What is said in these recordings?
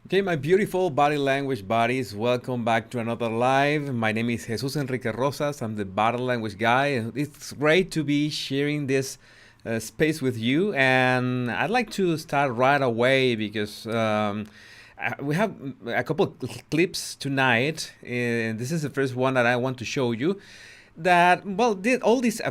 Okay, my beautiful body language buddies, welcome back to another live. My name is Jesus Enrique Rosas. I'm the body language guy. It's great to be sharing this space with you, and I'd like to start right away because we have a couple of clips tonight, and this is the first one that I want to show you. That well, all this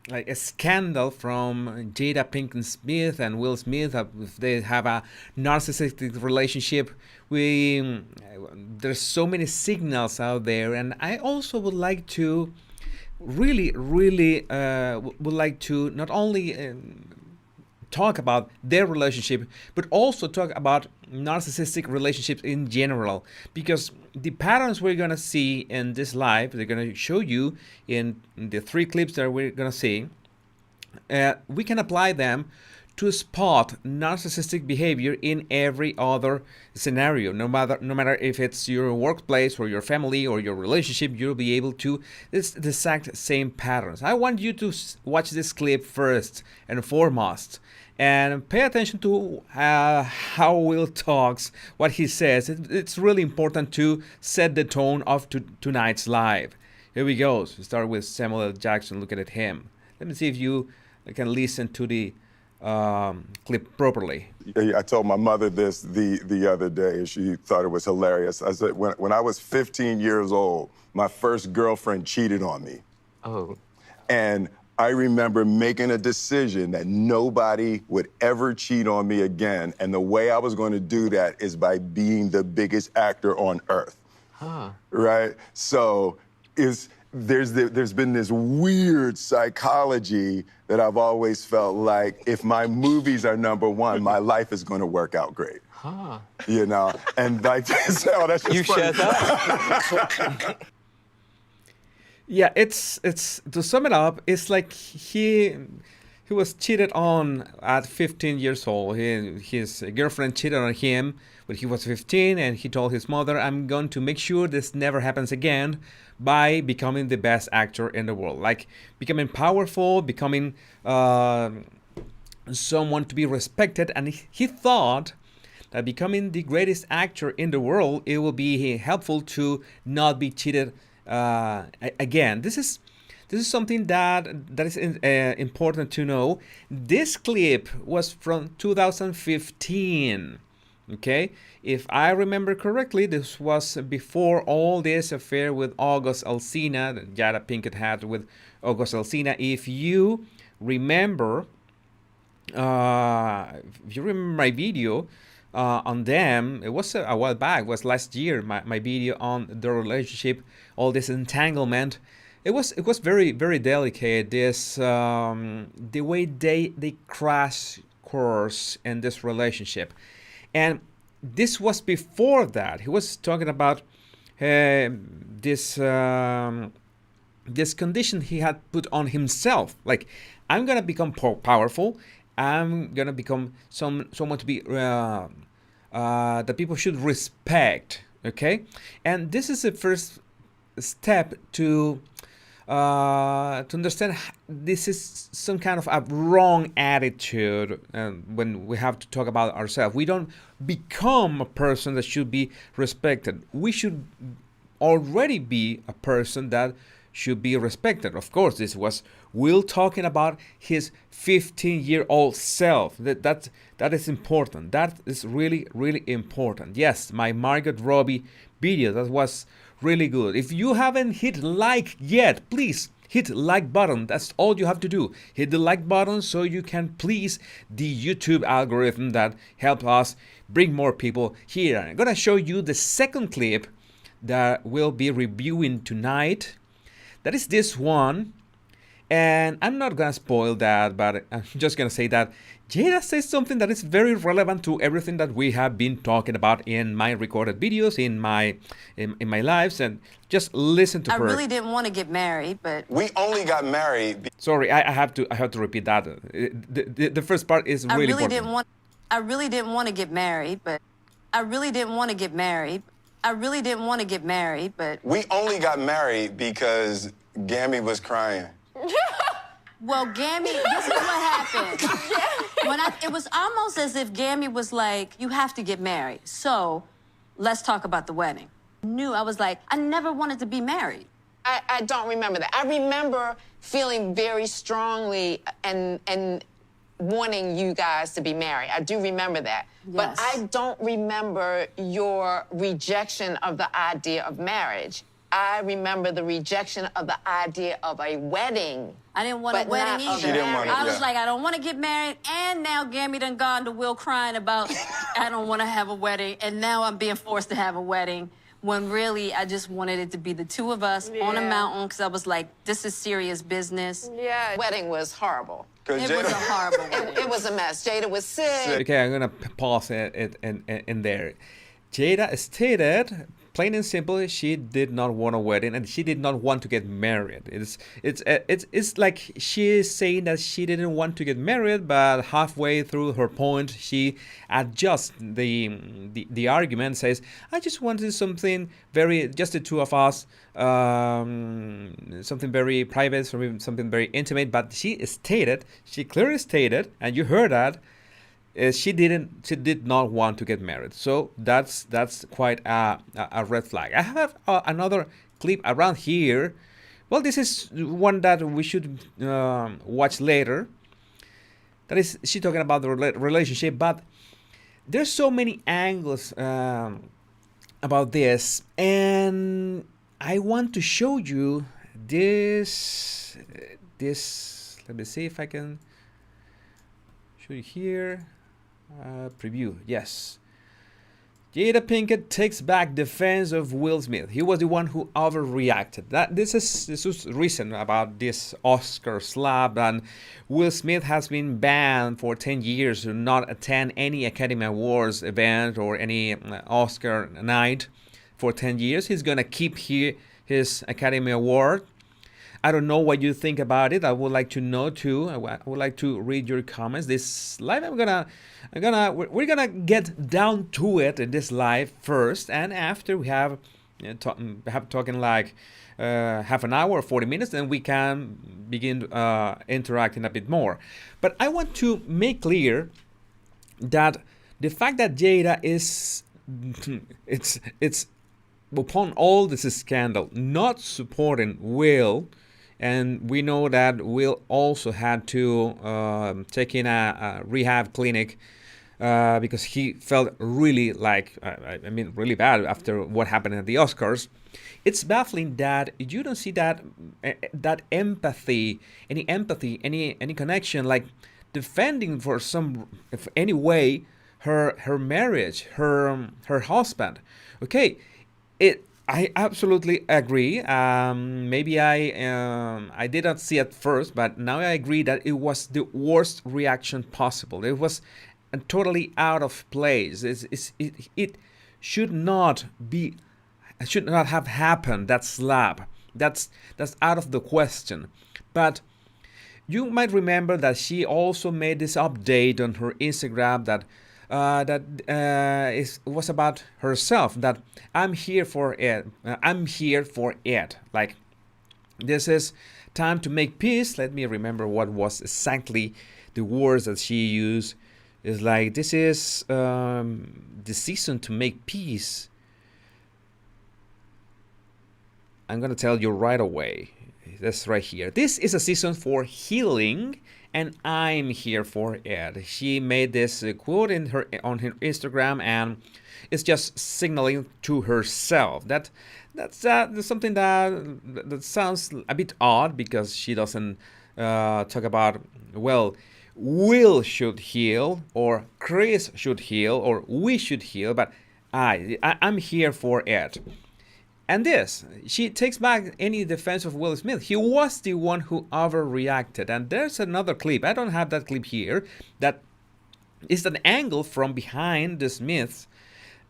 like a scandal from Jada Pinkett Smith and Will Smith. If they have a narcissistic relationship, we there's so many signals out there, and I also would like to really would like to not only talk about their relationship, but also talk about narcissistic relationships in general. Because the patterns we're gonna see in this live, they're gonna show you in the three clips that we're gonna see. We can apply them to spot narcissistic behavior in every other scenario. No matter if it's your workplace or your family or your relationship, you'll be able to this the exact same patterns. I want you to watch this clip first and foremost, and pay attention to how Will talks, what he says. It's really important to set the tone of tonight's live. Here we go. So start with Samuel L. Jackson. Look at him. Let me see if you can listen to the clip properly. I told my mother this the other day, and she thought it was hilarious. I said, when I was 15 years old, my first girlfriend cheated on me. Oh. And I remember making a decision that nobody would ever cheat on me again. And the way I was going to do that is by being the biggest actor on earth. Huh. Right? So there's been this weird psychology that I've always felt like if my movies are number one, my life is going to work out great. Huh. You know? And like, that's just You funny. shared that? Yeah, it's to sum it up, it's like he was cheated on at 15 years old. His girlfriend cheated on him when he was 15, and he told his mother, "I'm going to make sure this never happens again by becoming the best actor in the world." Like becoming powerful, becoming someone to be respected, and he thought that becoming the greatest actor in the world, it will be helpful to not be cheated again. This is something that is important to know. This clip was from 2015. Okay, if I remember correctly, this was before all this affair with August Alsina that Jada Pinkett had with August Alsina. If you remember my video on them, it was a while back, it was last year, my video on the relationship, all this entanglement. It was very, very delicate, this the way they crash course in this relationship. And this was before that. He was talking about this condition he had put on himself. Like, I'm gonna become powerful. I'm gonna become someone to be that people should respect. Okay, and this is the first step to understand this is some kind of a wrong attitude. When we have to talk about ourselves, we don't become a person that should be respected. We should already be a person that should be respected. Of course, this was Will talking about his 15-year-old self. That is important. That is really, really important. Yes, my Margot Robbie video, that was really good. If you haven't hit like yet, please hit like button. That's all you have to do. Hit the like button so you can please the YouTube algorithm that help us bring more people here. I'm gonna show you the second clip that we'll be reviewing tonight. That is this one. And I'm not gonna spoil that, but I'm just gonna say that Jada says something that is very relevant to everything that we have been talking about in my recorded videos, in my lives, and just listen to her. I really didn't want to get married, but We only got married. Sorry, I have to repeat that. The first part is really important. I really didn't want to get married, but I really didn't want to get married. I really didn't want to get married, but We only got married because Gammy was crying. well, Gammy, this is what happened. When it was almost as if Gammy was like, you have to get married. So let's talk about the wedding. I was like, I never wanted to be married. I don't remember that. I remember feeling very strongly and wanting you guys to be married. I do remember that. Yes. But I don't remember your rejection of the idea of marriage. I remember the rejection of the idea of a wedding. I didn't want a But wedding not either. She didn't want it, I was yeah. like, I don't want to get married. And now Gammy done gone to Will crying about, I don't want to have a wedding. And now I'm being forced to have a wedding. When really, I just wanted it to be the two of us on a Yeah. mountain, because I was like, this is serious business. Yeah. Wedding was horrible. It was a horrible wedding. It was a mess. Jada was sick. Okay, I'm gonna pause it in there. Jada stated, plain and simple, she did not want a wedding and she did not want to get married. It's like she is saying that she didn't want to get married, but halfway through her point, she adjusts the argument, says, "I just wanted something just the two of us, something very private, something very intimate." But she clearly stated, and you heard that. She did not want to get married, so that's quite a red flag. I have another clip around here. Well, this is one that we should watch later. That is, she talking about the relationship, but there's so many angles about this, and I want to show you this. Let me see if I can show you here. Preview, yes. Jada Pinkett takes back defense of Will Smith. He was the one who overreacted. This was recent about this Oscar slap, and Will Smith has been banned for 10 years to not attend any Academy Awards event or any Oscar night for 10 years. He's gonna keep his Academy Award. I don't know what you think about it. I would like to know too. I would like to read your comments. This live, we're gonna get down to it in this live first, and after we have talking like half an hour or 40 minutes, then we can begin interacting a bit more. But I want to make clear that the fact that Jada is it's upon all this scandal not supporting Will. And we know that Will also had to take in a rehab clinic because he felt really really bad after what happened at the Oscars. It's baffling that you don't see that empathy, any connection, like defending for any way her marriage, her husband. Okay, I absolutely agree. Maybe I did not see it first, but now I agree that it was the worst reaction possible. It was totally out of place. It should not have happened. That slap. That's out of the question. But you might remember that she also made this update on her Instagram that was about herself, that I'm here for it. Like, this is time to make peace. Let me remember what was exactly the words that she used. It's like, this is the season to make peace. I'm gonna tell you right away. That's right here. This is a season for healing, and I'm here for it. She made this quote on her Instagram, and it's just signaling to herself. That's something that sounds a bit odd, because she doesn't talk about, well, Will should heal, or Chris should heal, or we should heal, but I'm here for it. And this, she takes back any defense of Will Smith. He was the one who overreacted. And there's another clip. I don't have that clip here. That is an angle from behind the Smiths.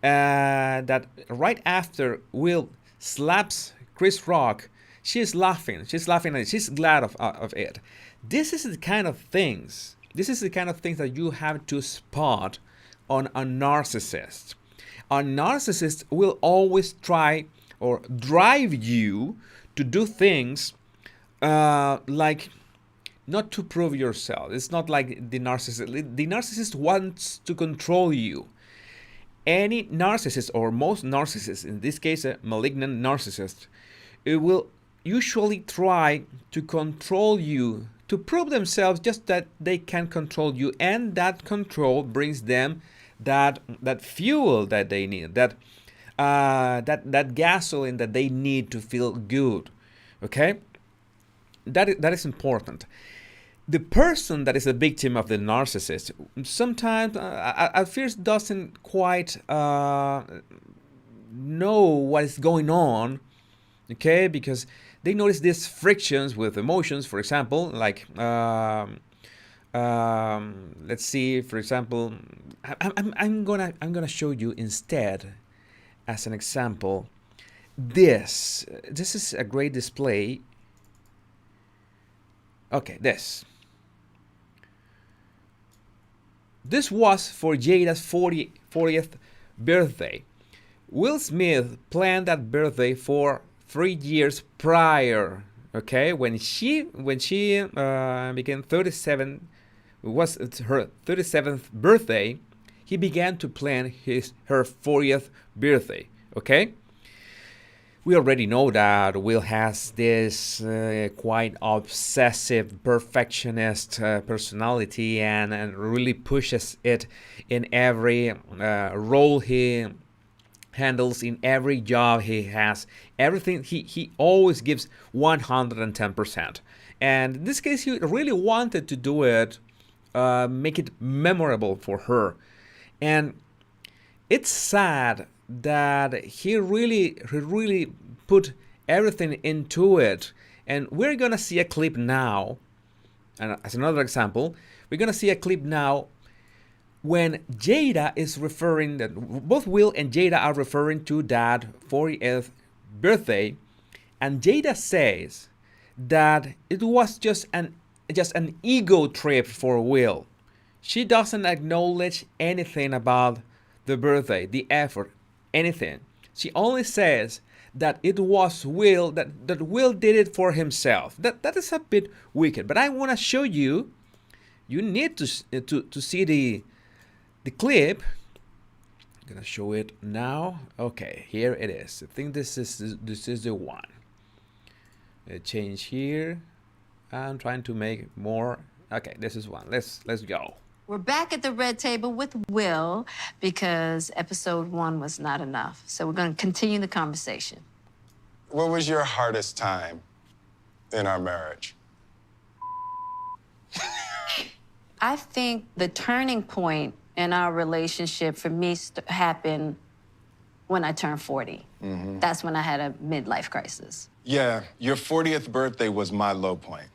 That right after Will slaps Chris Rock, she's laughing. She's laughing and she's glad of it. This is the kind of things. This is the kind of things that you have to spot on a narcissist. A narcissist will always try or drive you to do things like not to prove yourself. It's not like the narcissist. The narcissist wants to control you. Any narcissist, or most narcissists, in this case a malignant narcissist, it will usually try to control you, to prove themselves just that they can control you, and that control brings them that fuel that they need, that gasoline that they need to feel good. Okay, that is important. The person that is a victim of the narcissist sometimes at first doesn't quite know what is going on, okay, because they notice these frictions with emotions, for example, like let's see, for example, I'm gonna show you instead as an example. This is a great display. Okay, this was for Jada's 40th birthday. Will Smith planned that birthday for 3 years prior. Okay, when she became 37, was her 37th birthday, he began to plan her 40th birthday. Okay. We already know that Will has this quite obsessive, perfectionist personality, and really pushes it in every role he handles, in every job he has. Everything, he always gives 110%. And in this case, he really wanted to do it, make it memorable for her. And it's sad that he really put everything into it. And we're gonna see a clip now, and as another example, we're gonna see a clip now when Jada is referring, that both Will and Jada are referring to that 40th birthday, and Jada says that it was just an ego trip for Will. She doesn't acknowledge anything about the birthday, the effort, anything. She only says that it was Will, that Will did it for himself. That is a bit wicked, but I want to show you. You need to see the clip. I'm gonna show it now. Okay, here it is. I think this is the one. Change here. I'm trying to make more. Okay, this is one. Let's go. We're back at the red table with Will because episode 1 was not enough. So we're going to continue the conversation. What was your hardest time in our marriage? I think the turning point in our relationship for me happened when I turned 40. Mm-hmm. That's when I had a midlife crisis. Yeah, your 40th birthday was my low point.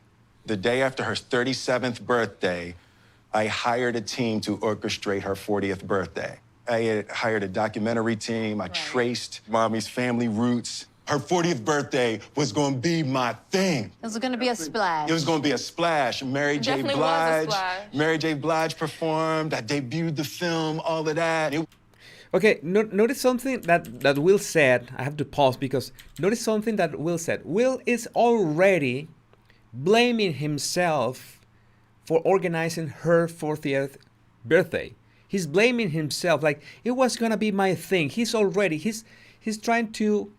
The day after her 37th birthday, I hired a team to orchestrate her 40th birthday. I hired a documentary team. I traced Mommy's family roots. Her 40th birthday was going to be my thing. It was going to be a splash. It was going to be a splash. Mary J. Blige performed. I debuted the film, all of that. Okay, notice something that Will said. I have to pause because notice something that Will said. Will is already blaming himself for organizing her 40th birthday. He's blaming himself, like it was gonna be my thing. He's trying to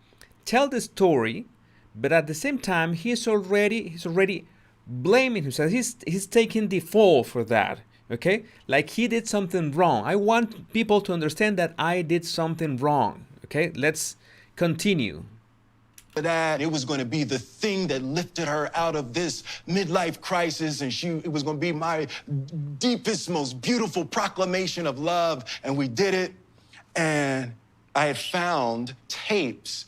tell the story, but at the same time he's already blaming himself. He's taking the fall for that. Okay, like he did something wrong. I want people to understand that I did something wrong. Okay, let's continue. That it was going to be the thing that lifted her out of this midlife crisis, and it was going to be my deepest, most beautiful proclamation of love, and we did it. And I had found tapes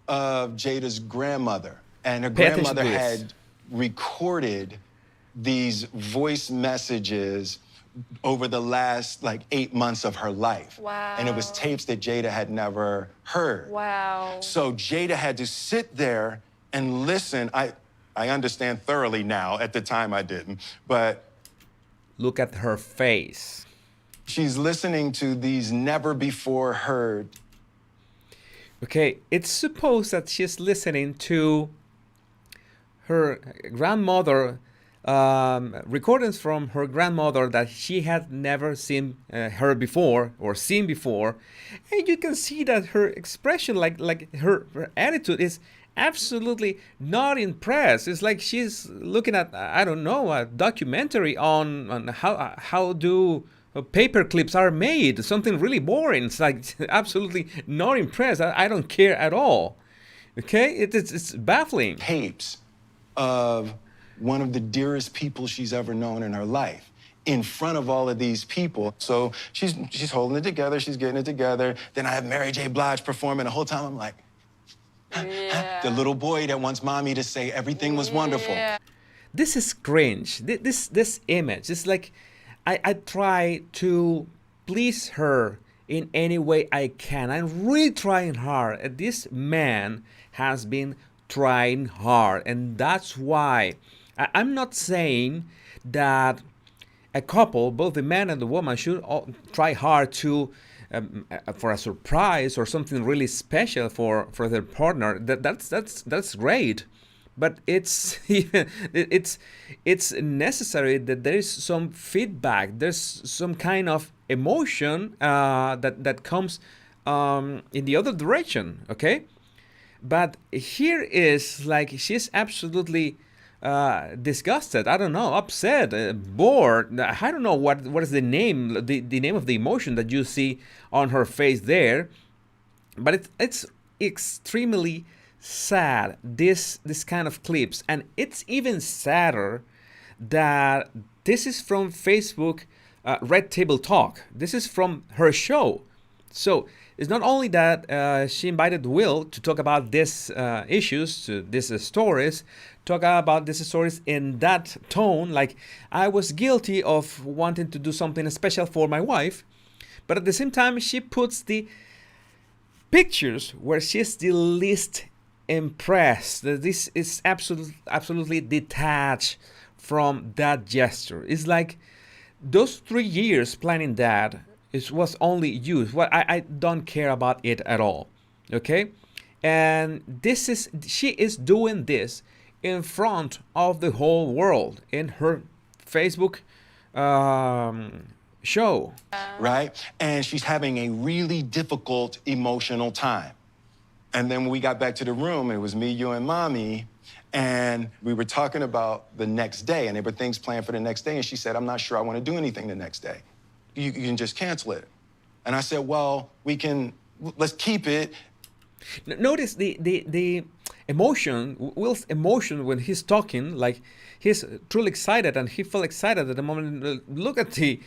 of Jada's grandmother, and her grandmother had recorded these voice messages over the last 8 months of her life. Wow. And it was tapes that Jada had never heard. Wow. So Jada had to sit there and listen. I understand thoroughly now. At the time I didn't, but look at her face. She's listening to these never before heard. Okay, it's supposed that she's listening to her grandmother recordings from her grandmother that she had never seen her before or seen before, and you can see that her expression, like her attitude, is absolutely not impressed. It's like she's looking at, I don't know, a documentary on how do paper clips are made, something really boring. It's like absolutely not impressed. I don't care at all. Okay, it's baffling. Tapes of one of the dearest people she's ever known in her life in front of all of these people. So she's holding it together, she's getting it together. Then I have Mary J. Blige performing. The whole time I'm like, the little boy that wants mommy to say everything was wonderful. This is cringe. This image is like, I try to please her in any way I can. I'm really trying hard. And this man has been trying hard, and that's why I'm not saying that a couple, both the man and the woman, should all try hard to for a surprise or something really special for their partner. That's great, but it's it's necessary that there is some feedback. There's some kind of emotion that comes in the other direction. Okay, but here is like she's absolutely disgusted, I don't know, upset, bored. I don't know what is the name, the name of the emotion that you see on her face there, but it's extremely sad, this kind of clips. And it's even sadder that this is from Facebook Red Table Talk. This is from her show. So it's not only that she invited Will to talk about these issues, these stories, talk about these stories in that tone, like I was guilty of wanting to do something special for my wife, but at the same time she puts the pictures where she's the least impressed. This is absolutely detached from that gesture. It's like those 3 years planning that, it was only you. Well, I don't care about it at all. Okay, and she is doing this in front of the whole world in her Facebook show. Right? And she's having a really difficult emotional time. And then when we got back to the room, it was me, you, and mommy. And we were talking about the next day, and there were things planned for the next day. And she said, I'm not sure I want to do anything the next day. You can just cancel it. And I said, well, let's keep it. Notice the emotion, Will's emotion when he's talking, like he's truly excited, and he felt excited at the moment. Look at the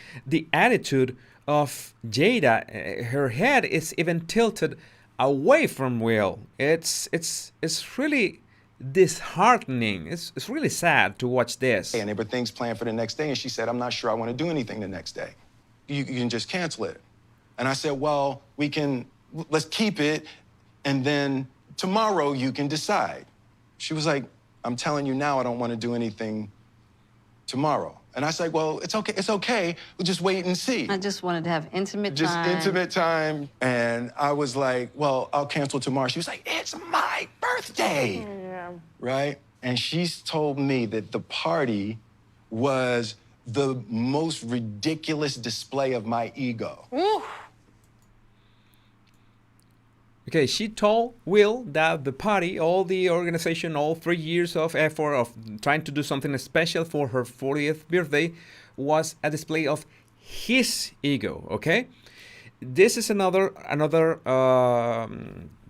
attitude of Jada. Her head is even tilted away from Will. It's really disheartening. It's really sad to watch this. And there were things planned for the next day, and she said, I'm not sure I want to do anything the next day. You can just cancel it. And I said, well, let's keep it, and then tomorrow you can decide. She was like, I'm telling you now, I don't want to do anything tomorrow. And I said, well, it's okay. We'll just wait and see. I just wanted to have intimate time. Just intimate time. And I was like, well, I'll cancel tomorrow. She was like, it's my birthday. Yeah. Right? And she's told me that the party was the most ridiculous display of my ego. Ooh. Okay, she told Will that the party, all the organization, all 3 years of effort of trying to do something special for her 40th birthday was a display of his ego, okay? This is another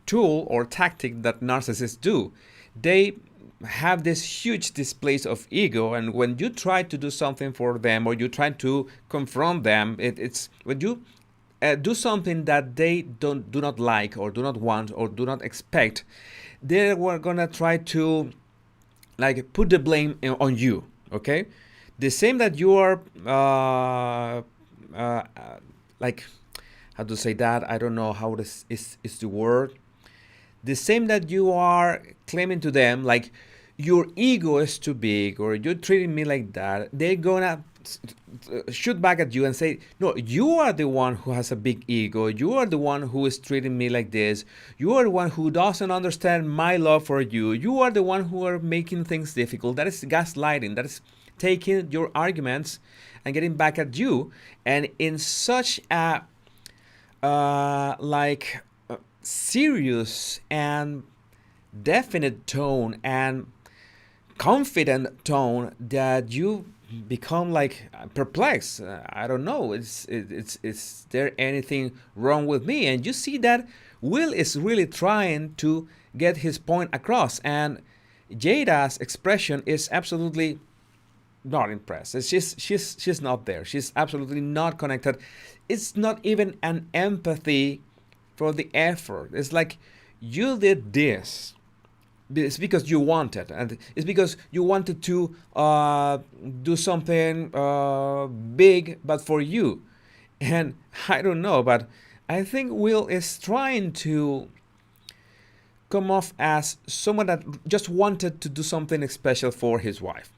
tool or tactic that narcissists do. They have this huge displays of ego, and when you try to do something for them or you try to confront them, it's when you do something that they do not like or do not want or do not expect, they were gonna try to like put the blame on you. Okay, the same that you are like, how to say that, I don't know how this is the word. The same that you are claiming to them, like your ego is too big or you're treating me like that, they're gonna shoot back at you and say, no, you are the one who has a big ego. You are the one who is treating me like this. You are the one who doesn't understand my love for you. You are the one who are making things difficult. That is gaslighting. taking your arguments and getting back at you, and in such a serious and definite tone and confident tone that you become like perplexed. I don't know. Is there anything wrong with me? And you see that Will is really trying to get his point across, and Jada's expression is absolutely not impressed. She's not there. She's absolutely not connected. It's not even an empathy for the effort. It's like, you did this. It's because you wanted, and it's because you wanted to do something big, but for you. And I don't know, but I think Will is trying to come off as someone that just wanted to do something special for his wife.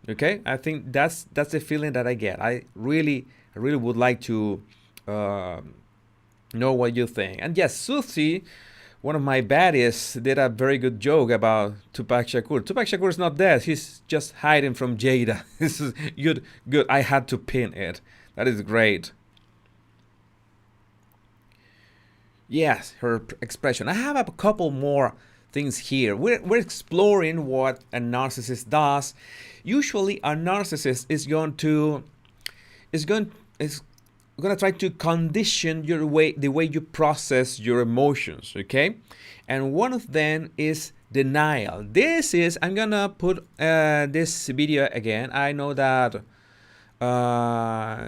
Okay, I think that's the feeling that I get. I really would like to know what you think. And yes, Susie, one of my baddies, did a very good joke about Tupac Shakur. Tupac Shakur is not dead. He's just hiding from Jada. This is good. I had to pin it. That is great. Yes, her expression. I have a couple more things here. We're exploring what a narcissist does. Usually, a narcissist is going to try to condition the way you process your emotions. Okay, and one of them is denial. I'm gonna put this video again. I know that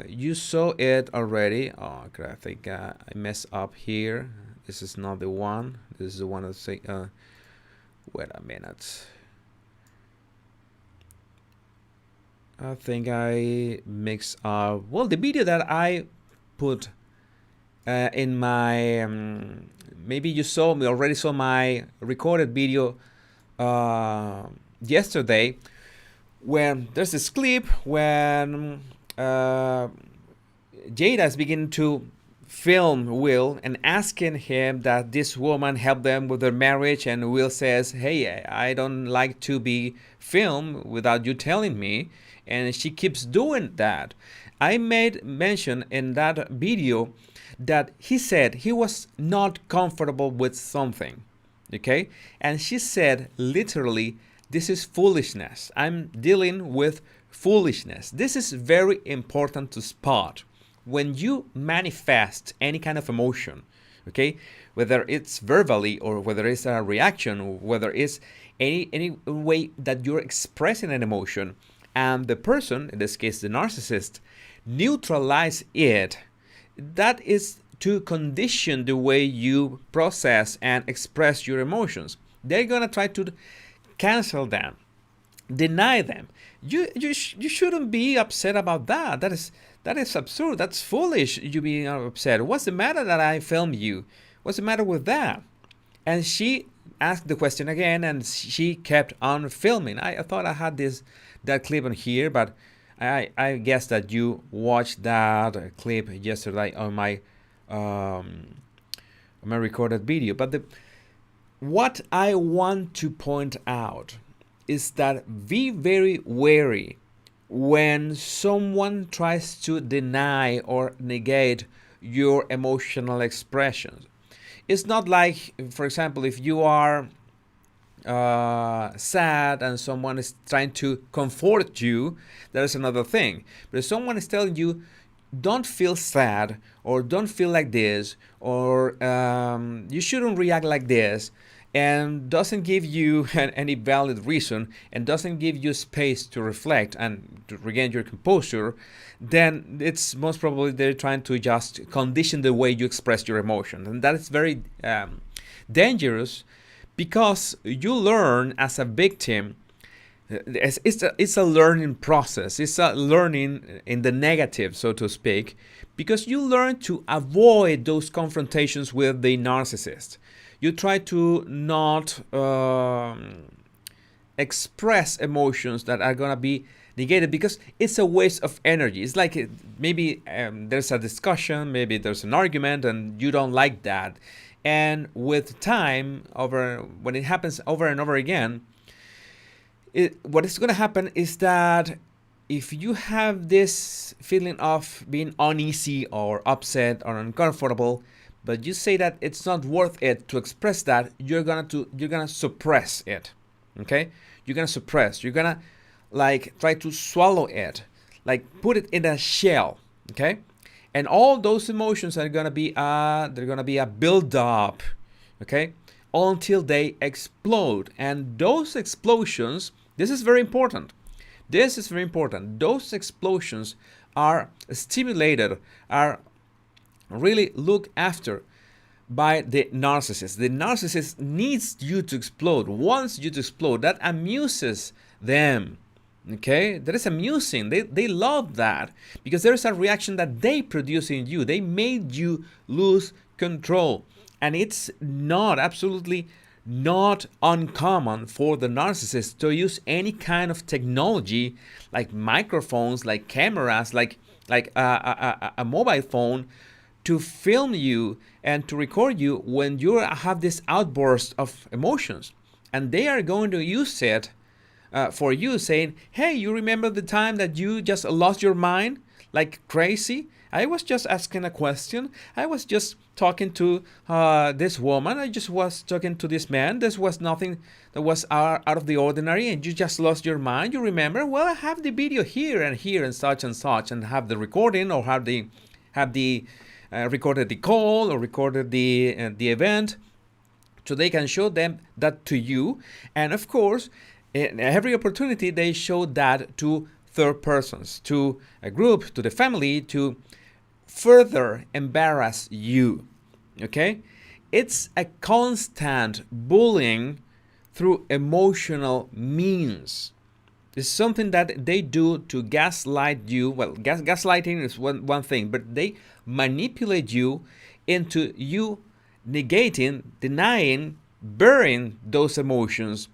you saw it already. Oh, okay, I think I messed up here. This is not the one. This is the one that say. Wait a minute. I think I mixed up. Well, the video that I put in my maybe you already saw my recorded video yesterday, when there's this clip when Jada is beginning to film Will and asking him that this woman helped them with their marriage, and Will says, hey, I don't like to be filmed without you telling me, and she keeps doing that. I made mention in that video that he said he was not comfortable with something, okay? And she said literally, this is foolishness. I'm dealing with foolishness. This is very important to spot. When you manifest any kind of emotion, okay, whether it's verbally or whether it's a reaction, whether it's any way that you're expressing an emotion, and the person, in this case the narcissist, neutralize it, that is to condition the way you process and express your emotions. They're gonna try to cancel them, deny them. You shouldn't be upset about that. That is absurd. That's foolish. You being upset. What's the matter that I filmed you? What's the matter with that? And she asked the question again, and she kept on filming. I thought I had that clip on here, but I guess that you watched that clip yesterday on my recorded video. But what I want to point out is that be very wary when someone tries to deny or negate your emotional expressions. It's not like, for example, if you are sad and someone is trying to comfort you, there's another thing. But if someone is telling you, don't feel sad, or don't feel like this, or you shouldn't react like this, and doesn't give you any valid reason, and doesn't give you space to reflect and to regain your composure, then it's most probably they're trying to just condition the way you express your emotions. And that is very dangerous, because you learn as a victim. It's a learning process. It's a learning in the negative, so to speak, because you learn to avoid those confrontations with the narcissist. You try to not express emotions that are going to be negated, because it's a waste of energy. It's like maybe there's a discussion, maybe there's an argument, and you don't like that. And with time, when it happens over and over again, what is going to happen is that if you have this feeling of being uneasy or upset or uncomfortable, but you say that it's not worth it to express that, you're gonna suppress it. Okay? You're gonna suppress. You're gonna like try to swallow it, like put it in a shell. Okay? And all those emotions are gonna be a build up. Okay? Until they explode. And those explosions, this is very important. This is very important. Those explosions are stimulated, are really looked after by the narcissist. The narcissist needs you to explode, wants you to explode. That amuses them. Okay? That is amusing. They love that because there is a reaction that they produce in you. They made you lose control. And it's absolutely not uncommon for the narcissist to use any kind of technology like microphones, like cameras, like a mobile phone to film you and to record you when you have this outburst of emotions. And they are going to use it for you, saying, hey, you remember the time that you just lost your mind like crazy? I was just asking a question. I was just talking to this woman. I just was talking to this man. This was nothing that was out of the ordinary, and you just lost your mind. You remember? Well, I have the video here and such, and have the recording, or have the recorded the call or recorded the event, so they can show them that to you. And of course, in every opportunity, they show that to third persons, to a group, to the family, to further embarrass you. Okay? It's a constant bullying through emotional means. It's something that they do to gaslight you. Well, gaslighting is one thing, but they manipulate you into you negating, denying, burying those emotions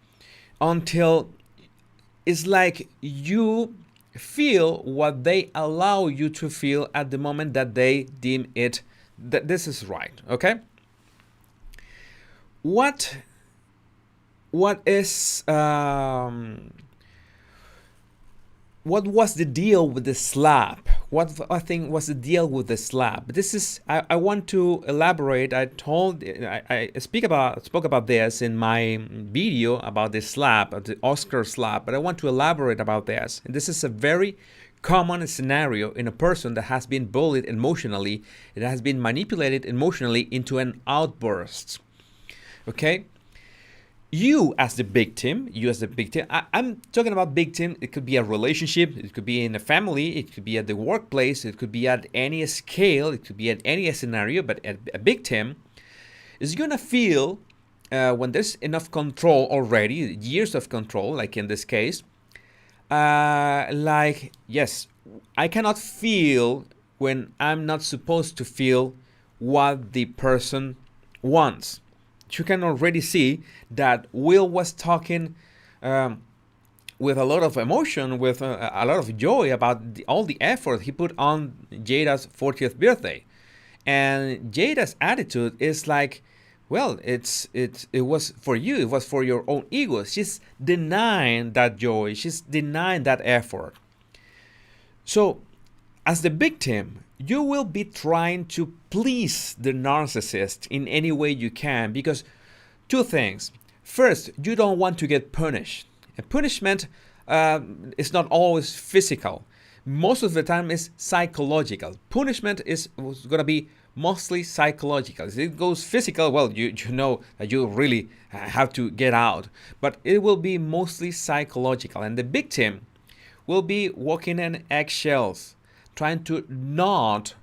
until it's like you feel what they allow you to feel at the moment that they deem it that this is right. Okay? What is what was the deal with the slap? What I think was the deal with the slap? This is I want to elaborate. I spoke about this in my video about the slap, the Oscar slap, but I want to elaborate about this. And this is a very common scenario in a person that has been bullied emotionally, it has been manipulated emotionally into an outburst. Okay? You as the victim, I'm talking about victim. It could be a relationship, it could be in a family, it could be at the workplace, it could be at any scale, it could be at any scenario, but a victim is going to feel when there's enough control already, years of control, like in this case, like, yes, I cannot feel when I'm not supposed to feel what the person wants. You can already see that Will was talking with a lot of emotion, with a lot of joy about all the effort he put on Jada's 40th birthday. And Jada's attitude is like, well, it was for you, it was for your own ego. She's denying that joy, she's denying that effort. So, as the victim, you will be trying to please the narcissist in any way you can, because two things. First, you don't want to get punished. And punishment is not always physical. Most of the time it's psychological. Punishment is going to be mostly psychological. If it goes physical, well, you know that you really have to get out. But it will be mostly psychological. And the victim will be walking in eggshells, trying to not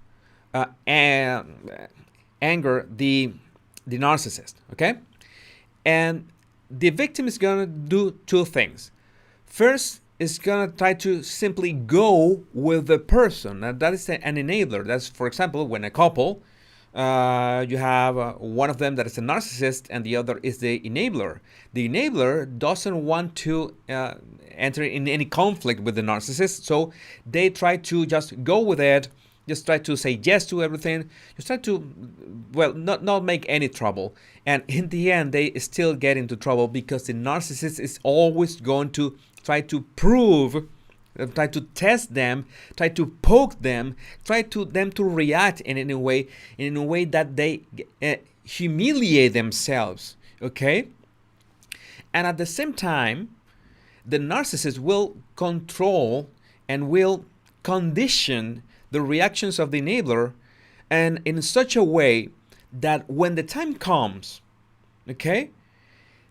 anger the narcissist, okay? And the victim is going to do two things. First, is going to try to simply go with the person. And that is an enabler. That's, for example, when a couple, you have one of them that is a narcissist and the other is the enabler. The enabler doesn't want to enter in any conflict with the narcissist, so they try to just go with it, just try to say yes to everything, just try to, well, not make any trouble. And in the end, they still get into trouble because the narcissist is always going to try to prove try to test them, try to poke them, try to them to react in a way that they humiliate themselves. Okay, and at the same time, the narcissist will control and will condition the reactions of the enabler, and in such a way that when the time comes, okay,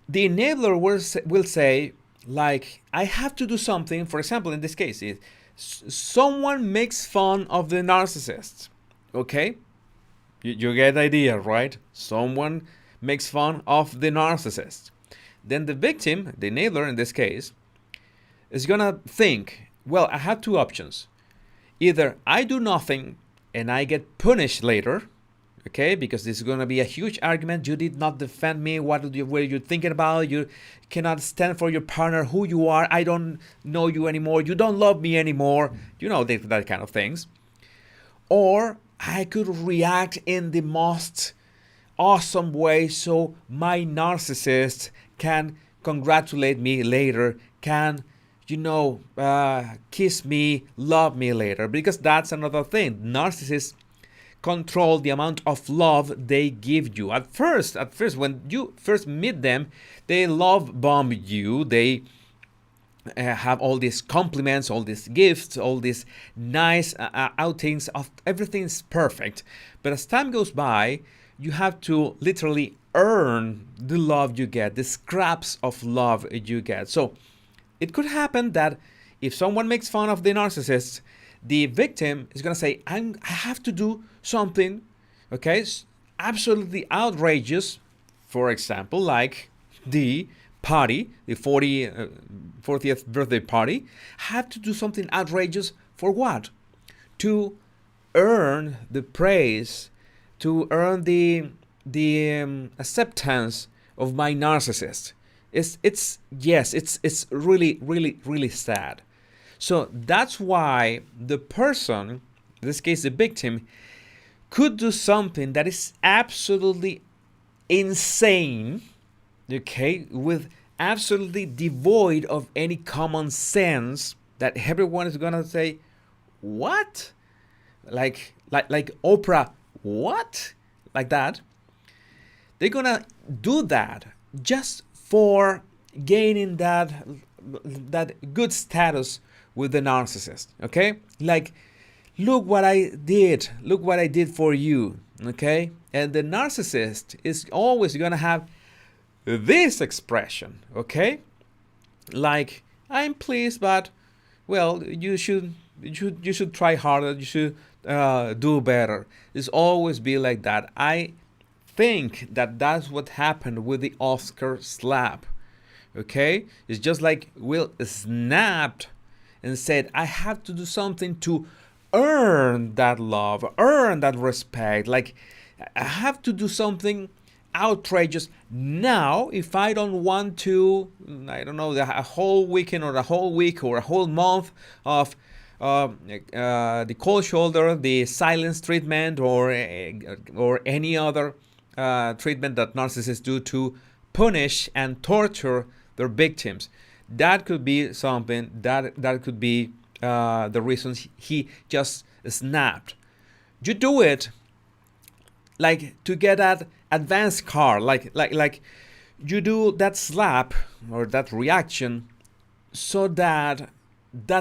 the enabler will say, like, I have to do something. For example, in this case, someone makes fun of the narcissist. Okay, you get the idea, right? Someone makes fun of the narcissist. Then the victim, the enabler in this case, is gonna think, well, I have two options. Either I do nothing and I get punished later, okay, because this is going to be a huge argument. You did not defend me. What were you thinking about? You cannot stand for your partner, who you are. I don't know you anymore. You don't love me anymore. You know, that kind of things. Or I could react in the most awesome way so my narcissist can congratulate me later, can, kiss me, love me later. Because that's another thing. Narcissists control the amount of love they give you. At first, when you first meet them, they love bomb you. They have all these compliments, all these gifts, all these nice outings of everything's perfect. But as time goes by, you have to literally earn the love you get, the scraps of love you get. So it could happen that if someone makes fun of the narcissist, the victim is going to say, I have to do something, okay, absolutely outrageous. For example, like the party, the 40th birthday party. Have to do something outrageous for what? To earn the praise, to earn the acceptance of my narcissist. It's really, really, really sad. So that's why the person, in this case the victim, could do something that is absolutely insane, okay, with absolutely devoid of any common sense, that everyone is gonna say, what? Like Oprah, what? Like that. They're gonna do that just for gaining that good status with the narcissist, okay? Like, look what I did for you, okay? And the narcissist is always gonna have this expression, okay? Like, I'm pleased, but well, you should try harder. You should do better. It's always be like that. I think that that's what happened with the Oscar slap, okay? It's just like Will snapped and said, I have to do something to earn that love, earn that respect. Like, I have to do something outrageous now. If I don't want to, I don't know, a whole weekend or a whole week or a whole month of the cold shoulder, the silence treatment, or any other treatment that narcissists do to punish and torture their victims. That could be something, that could be the reasons he just snapped. You do it like to get that advanced car, like you do that slap or that reaction so that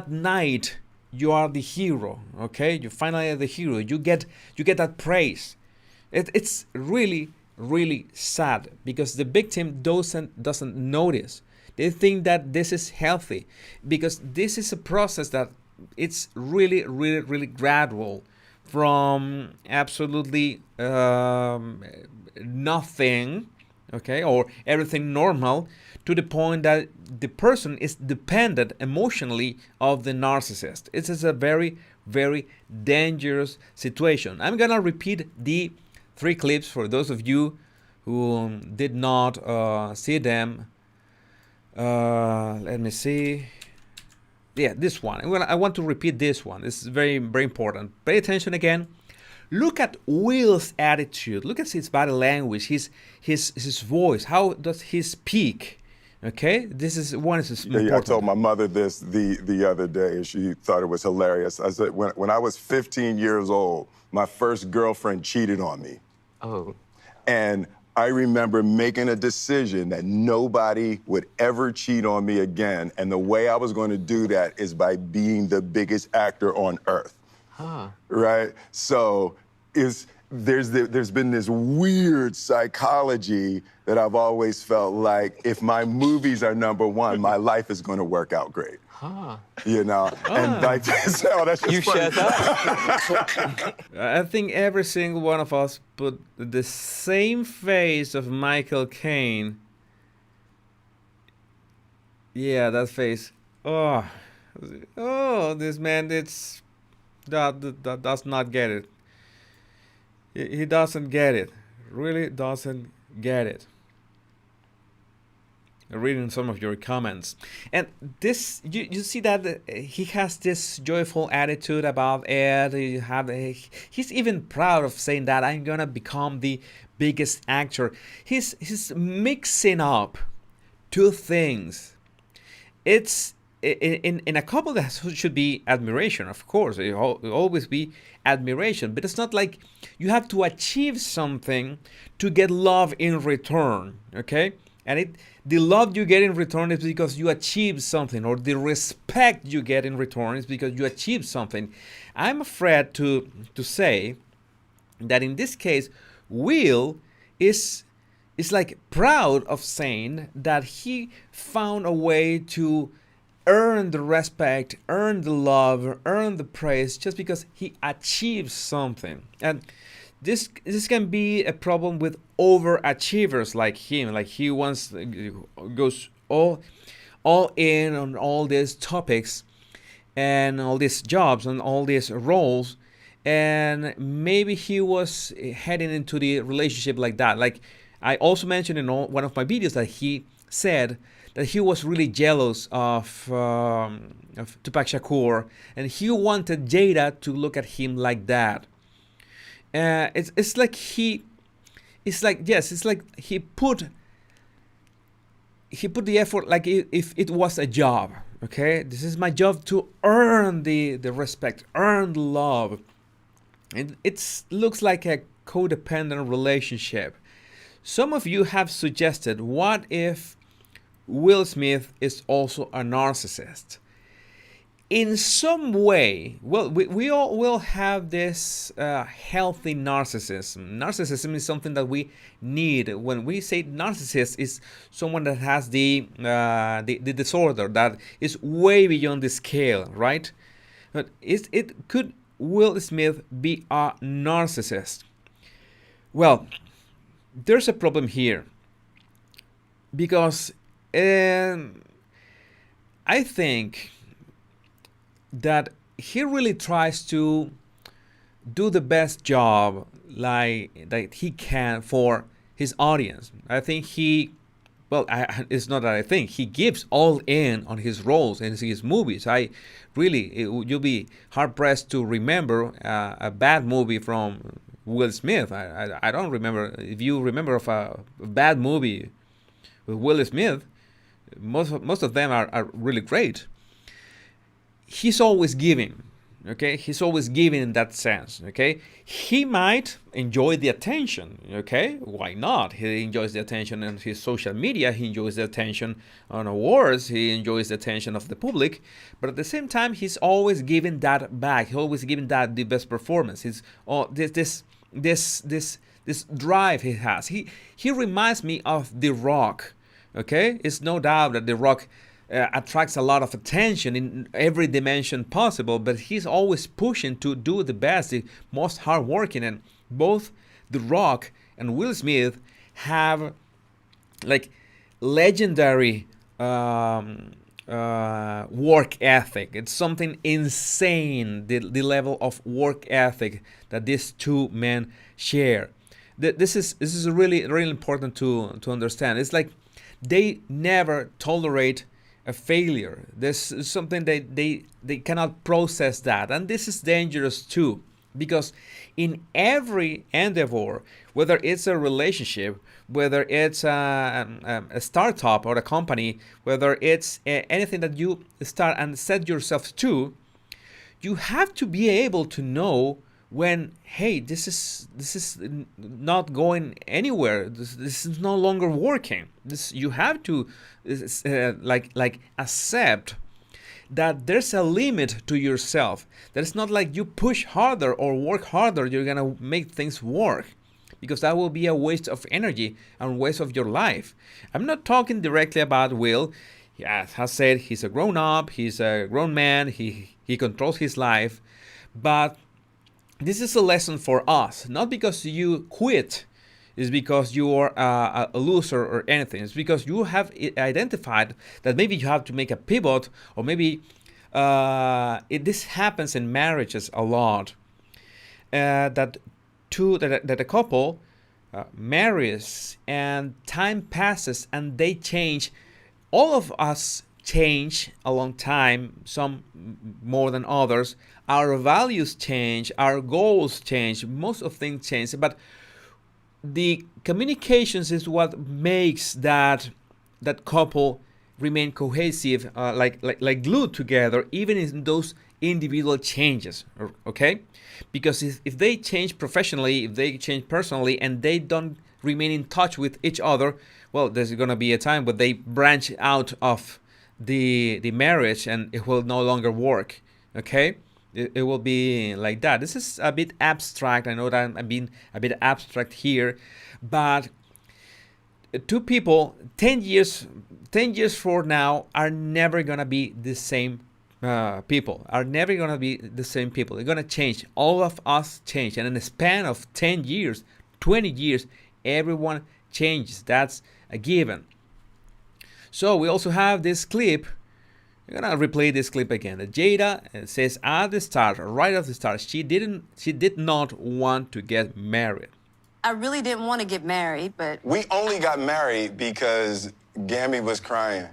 night you are the hero, okay? You finally are the hero. You get that praise. It's really, really sad because the victim doesn't notice. They think that this is healthy because this is a process that it's really, really, really gradual from absolutely nothing, okay, or everything normal, to the point that the person is dependent emotionally of the narcissist. It is a very, very dangerous situation. I'm gonna repeat the 3 clips for those of you who did not see them. Let me see. Yeah, this one. I want to repeat this one. This is very, very important. Pay attention again. Look at Will's attitude. Look at his body language, his voice. How does he speak? Okay, this is one is Yeah, important. I told my mother this the other day, and she thought it was hilarious. I said, when I was 15 years old, my first girlfriend cheated on me. Oh. And I remember making a decision that nobody would ever cheat on me again. And the way I was going to do that is by being the biggest actor on earth. Huh. Right? So there's been this weird psychology that I've always felt like if my movies are number one, my life is going to work out great. Huh. You know? And like, so that's just You funny. shut up. I think every single one of us put the same face of Michael Caine. Yeah, that face. Oh, this man, that does not get it. He doesn't get it. Really doesn't get it. Reading some of your comments, and this you see that he has this joyful attitude about it. He's even proud of saying that I'm gonna become the biggest actor. He's mixing up two things. It's in a couple that should be admiration, of course. It will always be admiration, but it's not like you have to achieve something to get love in return. Okay, and the love you get in return is because you achieve something, or the respect you get in return is because you achieve something. I'm afraid to say that in this case, Will is like proud of saying that he found a way to earn the respect, earn the love, earn the praise just because he achieves something. And this can be a problem with overachievers like him. Like he goes all in on all these topics and all these jobs and all these roles, and maybe he was heading into the relationship like that. Like I also mentioned in one of my videos that he said that he was really jealous of Tupac Shakur, and he wanted Jada to look at him like that. It's like he put the effort like if it was a job. Okay, this is my job to earn the respect, earn the love, and it looks like a codependent relationship. Some of you have suggested, what if Will Smith is also a narcissist? In some way, well, we all will have this healthy narcissism. Narcissism is something that we need. When we say narcissist, is someone that has the disorder that is way beyond the scale, right? But could Will Smith be a narcissist? Well, there's a problem here, because I think that he really tries to do the best job that he can for his audience. I think it's not that I think, he gives all in on his roles in his movies. You'll be hard pressed to remember a bad movie from Will Smith. I don't remember. If you remember of a bad movie with Will Smith, most of them are really great. He's always giving, okay? He's always giving in that sense, okay? He might enjoy the attention, okay? Why not? He enjoys the attention on his social media. He enjoys the attention on awards. He enjoys the attention of the public. But at the same time, he's always giving that back. He's always giving that the best performance. He's this drive he has. He reminds me of The Rock, okay? It's no doubt that The Rock attracts a lot of attention in every dimension possible, but he's always pushing to do the best, the most hardworking. And both The Rock and Will Smith have like legendary work ethic. It's something insane, the level of work ethic that these two men share. This is really important to understand. It's like they never tolerate a failure. There's something they cannot process that, and this is dangerous too. Because in every endeavor, whether it's a relationship, whether it's a startup or a company, whether it's anything that you start and set yourself to, you have to be able to know when, hey, this is not going anywhere. This is no longer working. This, you have to like accept that there's a limit to yourself. That it's not like you push harder or work harder, you're gonna make things work, because that will be a waste of energy and waste of your life. I'm not talking directly about Will. As I said, he's a grown up, he's a grown man, he controls his life. But this is a lesson for us, not because you quit, it's because you are a loser or anything. It's because you have identified that maybe you have to make a pivot, or maybe this happens in marriages a lot. That a couple marries and time passes and they change. All of us change a long time, some more than others. Our values change, our goals change, most of things change, but the communications is what makes that couple remain cohesive, like glued together, even in those individual changes. Okay, because if they change professionally, if they change personally, and they don't remain in touch with each other, well, there's gonna be a time where they branch out of the marriage, and it will no longer work. Okay. It will be like that. This is a bit abstract. I know that I'm being a bit abstract here, but two people 10 years from now are never gonna be the same people. Are never gonna be the same people. They're gonna change. All of us change, and in the span of 10 years, 20 years, everyone changes. That's a given. So we also have this clip. I'm gonna replay this clip again. Jada says at the start, right at the start, she did not want to get married. I really didn't want to get married, but We only got married because Gammy was crying.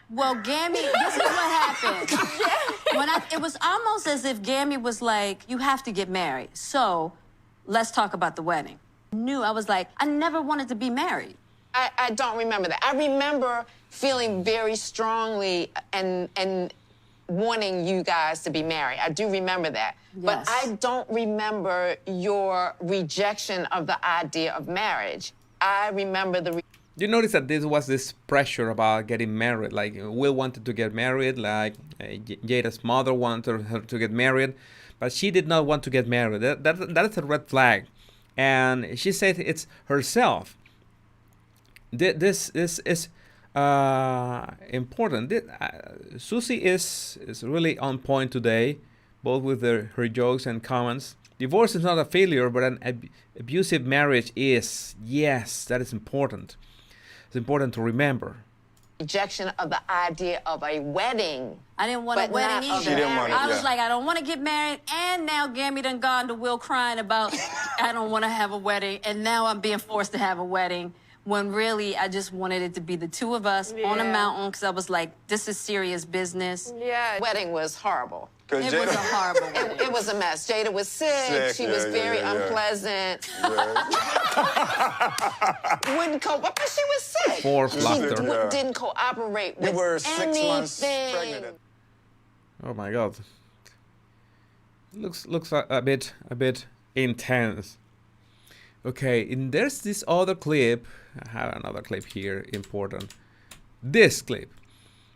well, Gammy, this is what happened. It was almost as if Gammy was like, "You have to get married, so let's talk about the wedding." I was like, I never wanted to be married. I don't remember that. I remember feeling very strongly and wanting you guys to be married. I do remember that. Yes. But I don't remember your rejection of the idea of marriage. I remember You notice that this was this pressure about getting married. Like Will wanted to get married, like Jada's mother wanted her to get married, but she did not want to get married. That is a red flag. And she said it's herself. This is important. Susie is really on point today, both with her jokes and comments. Divorce is not a failure, but an abusive marriage is. Yes, that is important. It's important to remember. rejection of the idea of a wedding. I didn't want a But wedding not either. She didn't want it, I was yeah. like, I don't want to get married, and now Gammy done gone to Will crying about I don't want to have a wedding, and now I'm being forced to have a wedding, when really I just wanted it to be the two of us on a Yeah. mountain, because I was like, this is serious business. Yeah. Wedding was horrible. It was a horrible wedding. It was a mess. Jada was sick. She was very unpleasant. Wouldn't cope. But she was sick. For She laughter. didn't cooperate You with were 6 months anything. pregnant. Oh my God. Looks a bit intense. Okay, and there's this other clip. I have another clip here, important. This clip.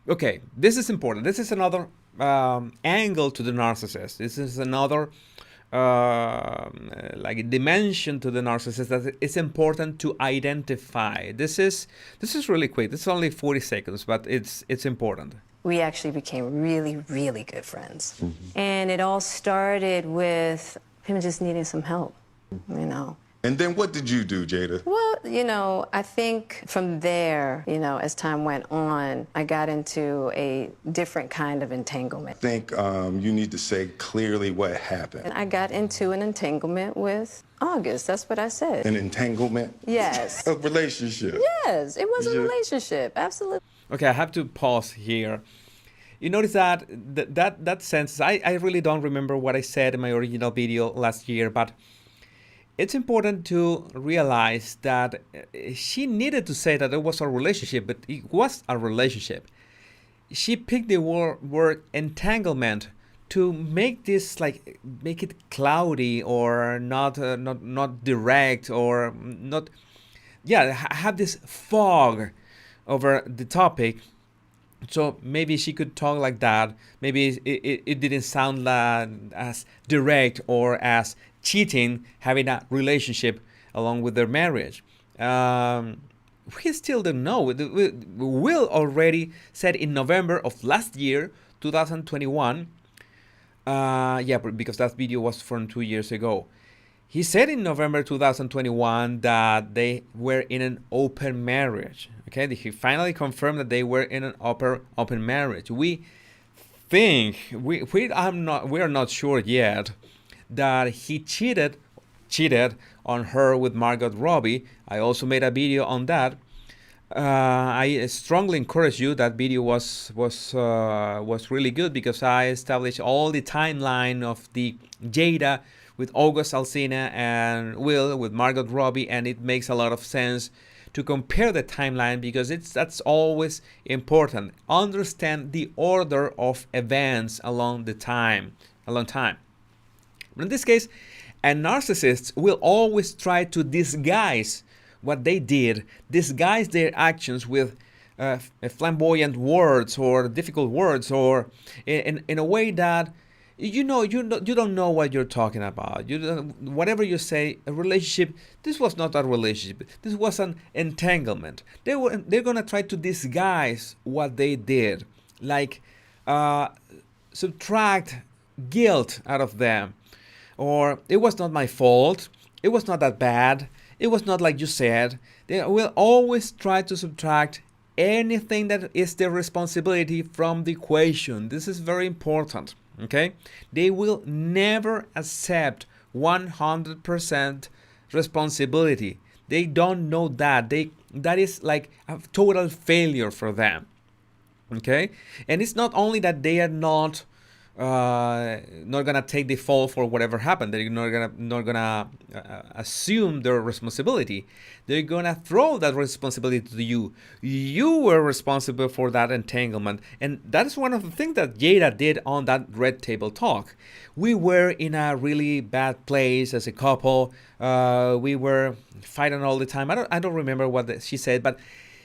Okay, this is important. This is another angle to the narcissist. This is another like dimension to the narcissist that it's important to identify. This is really quick. This is only 40 seconds, but it's important. We actually became really, really good friends. And it all started with him just needing some help, you know. And then what did you do, Jada? Well, you know, I think from there, you know, as time went on, I got into a different kind of entanglement. I think you need to say clearly what happened. And I got into an entanglement with August. That's what I said. An entanglement? Yes. A relationship. Yes, it was a Yeah. relationship. Absolutely. Okay, I have to pause here. you notice that that sentence. I really don't remember what I said in my original video last year, but it's important to realize that she needed to say that it was a relationship, but it was a relationship. She picked the word entanglement to make this like make it cloudy or not direct or not, yeah, have this fog over the topic. So maybe she could talk like that. Maybe it didn't sound as direct or as cheating, having a relationship along with their marriage. We still don't know. Will already said in November of last year, 2021. Yeah, because that video was from 2 years ago. He said in November 2021 that they were in an open marriage. Okay, he finally confirmed that they were in an open marriage. We think we are not sure yet that he cheated on her with Margot Robbie. I also made a video on that. I strongly encourage you. That video was really good because I established all the timeline of the Jada with August Alsina and Will with Margot Robbie, and it makes a lot of sense to compare the timeline because that's always important. Understand the order of events along time. But in this case, a narcissist will always try to disguise what they did, disguise their actions with flamboyant words or difficult words, or in a way that you don't know what you're talking about. Whatever you say, a relationship. This was not a relationship. This was an entanglement. They're gonna try to disguise what they did, like subtract guilt out of them, or it was not my fault. It was not that bad. It was not like you said. They will always try to subtract anything that is their responsibility from the equation. This is very important. Okay, they will never accept 100% responsibility. They don't know that. That is like a total failure for them. Okay, and it's not only that they are not gonna take the fall for whatever happened. They're not gonna assume their responsibility. They're gonna throw that responsibility to you. You were responsible for that entanglement, and that is one of the things that Jada did on that Red Table Talk. We were in a really bad place as a couple. We were fighting all the time. I don't remember what she said, but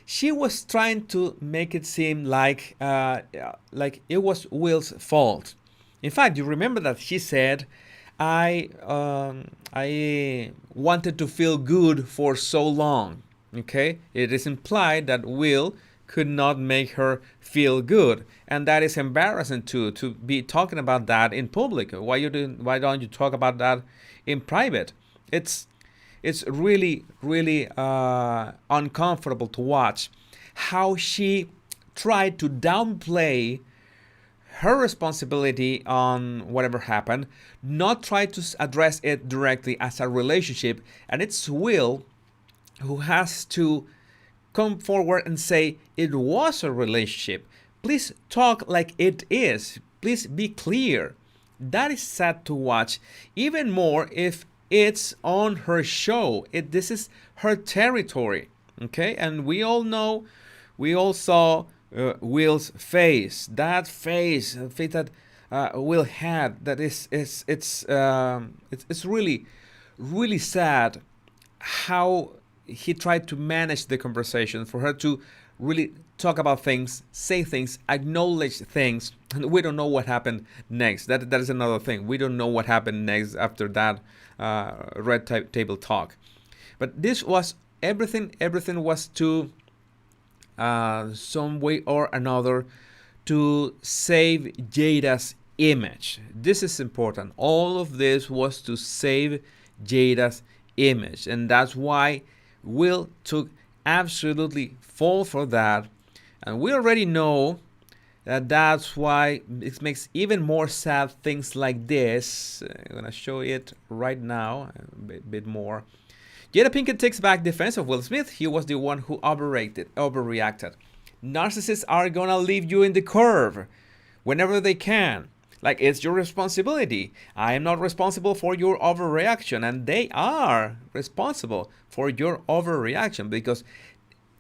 she was trying to make it seem like it was Will's fault. In fact, you remember that she said, I wanted to feel good for so long. Okay? It is implied that Will could not make her feel good. And that is embarrassing too, to be talking about that in public. Why don't you talk about that in private? It's really, really uncomfortable to watch how she tried to downplay her responsibility on whatever happened, not try to address it directly as a relationship. And it's Will who has to come forward and say it was a relationship. Please talk like it is. Please be clear. That is sad to watch, even more if it's on her show. This is her territory, okay? And we all know, we all saw Will's face. That face that Will had. That it's really, really sad how he tried to manage the conversation for her to really talk about things, say things, acknowledge things, and we don't know what happened next. That is another thing. We don't know what happened next after that Red Table Talk. But this was everything was to some way or another to save Jada's image. This is important. All of this was to save Jada's image, and that's why Will took absolutely fall for that. And we already know that that's why it makes even more sad things like this. I'm gonna show it right now a bit more. Jada Pinkett takes back defense of Will Smith. He was the one who overreacted. Narcissists are gonna leave you in the curve. whenever they can. Like, it's your responsibility. I am not responsible for your overreaction, and they are responsible for your overreaction, because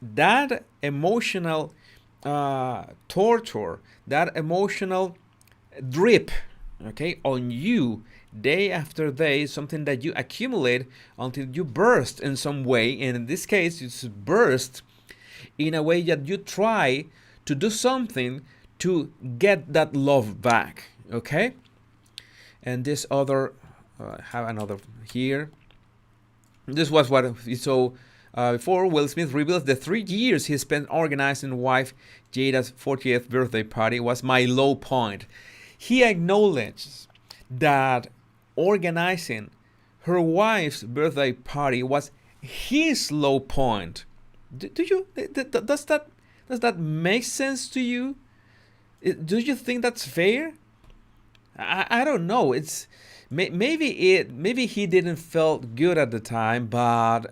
that emotional torture, that emotional drip, okay, on you day after day, something that you accumulate until you burst in some way. And in this case, it's burst in a way that you try to do something to get that love back, okay? And this other, have another here. This was what we saw before. Will Smith reveals the 3 years he spent organizing wife Jada's 40th birthday party was my low point. He acknowledges that organizing her wife's birthday party was his low point. Does that make sense to you? Do you think that's fair? I don't know. It's maybe he didn't felt good at the time, but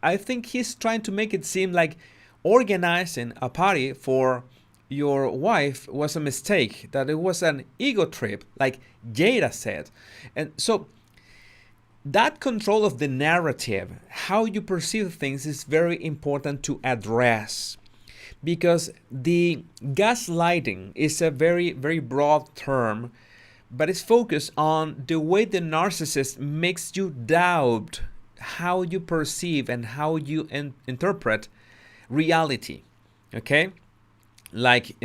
I think he's trying to make it seem like organizing a party for your wife was a mistake, that it was an ego trip, like Jada said. And so that control of the narrative, how you perceive things, is very important to address, because the gaslighting is a very, very broad term, but it's focused on the way the narcissist makes you doubt how you perceive and how you interpret reality. Okay? Like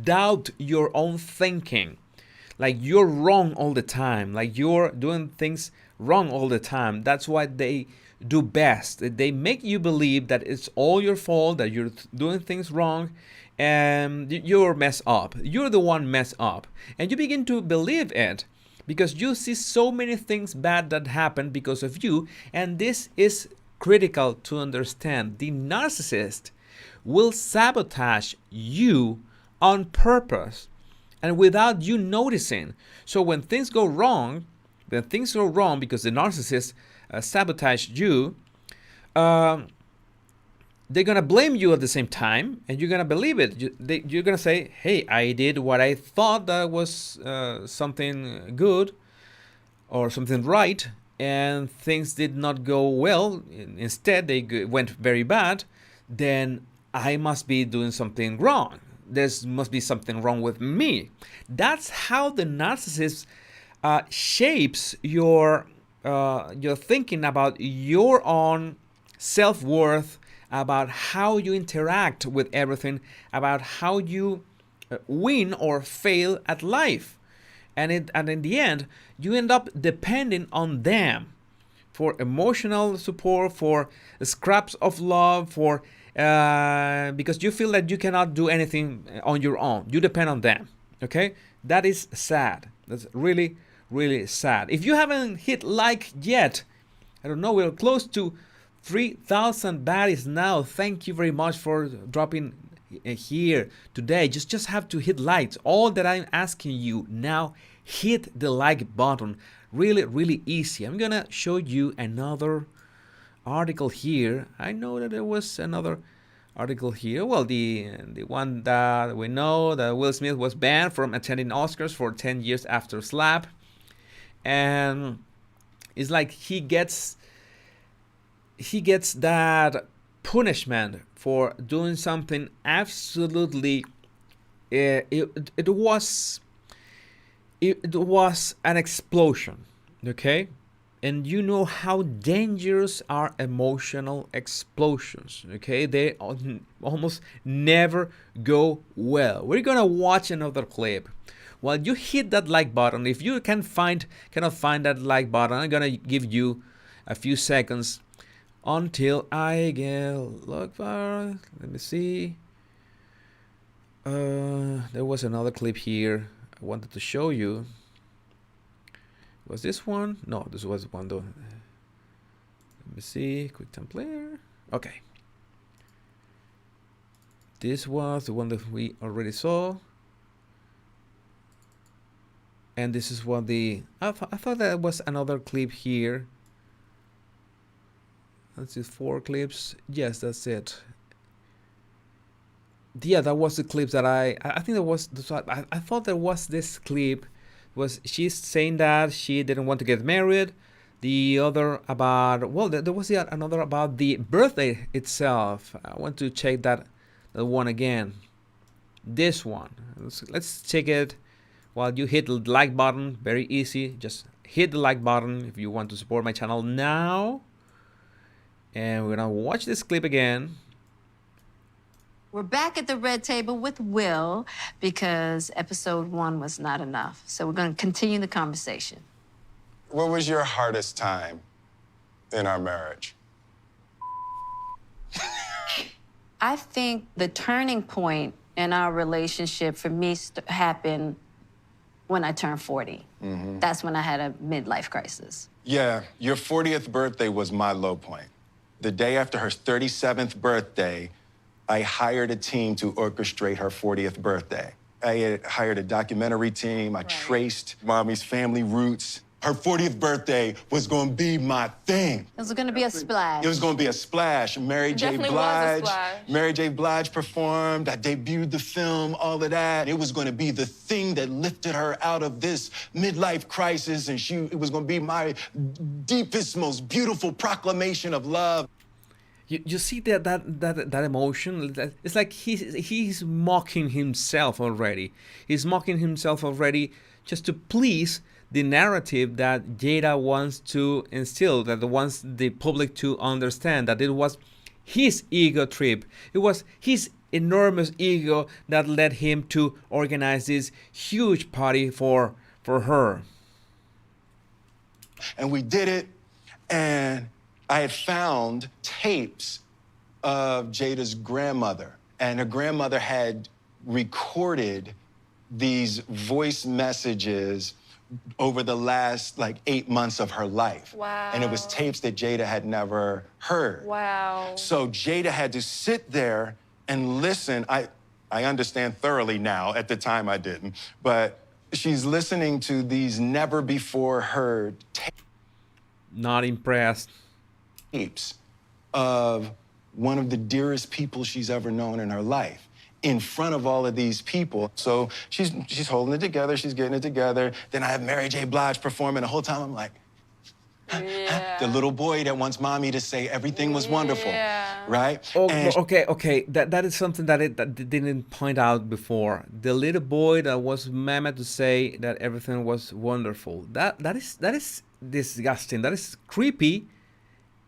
doubt your own thinking, like you're wrong all the time, like you're doing things wrong all the time. That's what they do best. They make you believe that it's all your fault, that you're doing things wrong, and you're messed up. You're the one messed up, and you begin to believe it because you see so many things bad that happen because of you. And this is critical to understand. The narcissist will sabotage you on purpose and without you noticing. So when things go wrong because the narcissist sabotaged you, they're gonna blame you at the same time, and you're gonna believe it. You're gonna say, "Hey, I did what I thought that was something good or something right, and things did not go well. Instead, they went very bad. Then I must be doing something wrong. There must be something wrong with me." That's how the narcissist shapes your thinking about your own self-worth, about how you interact with everything, about how you win or fail at life. And in the end, you end up depending on them for emotional support, for scraps of love, for because you feel that you cannot do anything on your own. You depend on them. Okay? That is sad. That's really, really sad. If you haven't hit like yet, I don't know, we're close to 3,000 baddies now. Thank you very much for dropping here today. Just have to hit likes. All that I'm asking you now, hit the like button. Really, really easy. I'm gonna show you another article here. I know that there was another article here. Well, the one that we know, that Will Smith was banned from attending Oscars for 10 years after slap. And it's like he gets that punishment for doing something absolutely it was an explosion, okay? And you know how dangerous are emotional explosions, okay? They almost never go well. We're gonna watch another clip. While you hit that like button, if you cannot find that like button, I'm gonna give you a few seconds until I get look for. Let me see. There was another clip here I wanted to show you. Was this one? No, this was one though. Let me see. QuickTime Player. Okay. This was the one that we already saw. And this is what I thought that was another clip here. Let's see, 4 clips. Yes, that's it. yeah, that was the clip that I think there was. I thought there was this clip. Was she's saying that she didn't want to get married? The other about, well, there was another about the birthday itself. I want to check that one again. This one. Let's check it while you hit the like button. Very easy. Just hit the like button if you want to support my channel now. And we're gonna watch this clip again. We're back at the red table with Will because episode 1 was not enough. So we're going to continue the conversation. What was your hardest time in our marriage? I think the turning point in our relationship for me happened when I turned 40. That's when I had a midlife crisis. Yeah, your 40th birthday was my low point. The day after her 37th birthday, I hired a team to orchestrate her 40th birthday. I had hired a documentary team. I traced Mommy's family roots. Her 40th birthday was going to be my thing. It was going to be a splash. It was going to be a splash. Mary J. Definitely was a Blige. splash. Mary J. Blige performed. I debuted the film, all of that. It was going to be the thing that lifted her out of this midlife crisis, and it was going to be my deepest, most beautiful proclamation of love. You see that emotion? It's like he's mocking himself already. He's mocking himself already just to please the narrative that Jada wants to instill, that wants the public to understand that it was his ego trip. It was his enormous ego that led him to organize this huge party for her. And we did it, and I had found tapes of Jada's grandmother, and her grandmother had recorded these voice messages over the last, 8 months of her life. Wow. And it was tapes that Jada had never heard. Wow. So Jada had to sit there and listen. I understand thoroughly now. At the time, I didn't. But she's listening to these never-before-heard Not impressed. tapes of one of the dearest people she's ever known in her life in front of all of these people. So she's holding it together, she's getting it together. Then I have Mary J. Blige performing. The whole time I'm like, Yeah. the little boy that wants mommy to say everything was wonderful, Yeah. right? Oh, And okay. That is something that didn't point out before. The little boy that was mama to say that everything was wonderful. That is disgusting. That is creepy.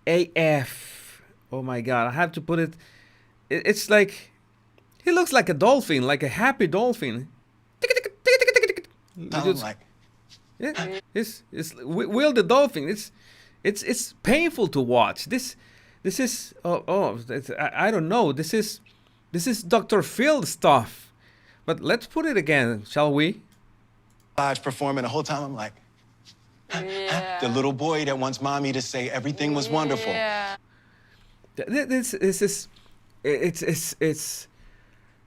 AF. Oh my God! I have to put it. It's like he looks like a dolphin, like a happy dolphin. I'm like, Yeah, it's Will the dolphin. It's painful to watch. This is I don't know. This is Dr. Phil stuff. But let's put it again, shall we? Blige performing. The whole time I'm like, Yeah. the little boy that wants mommy to say everything was wonderful. Yeah. This is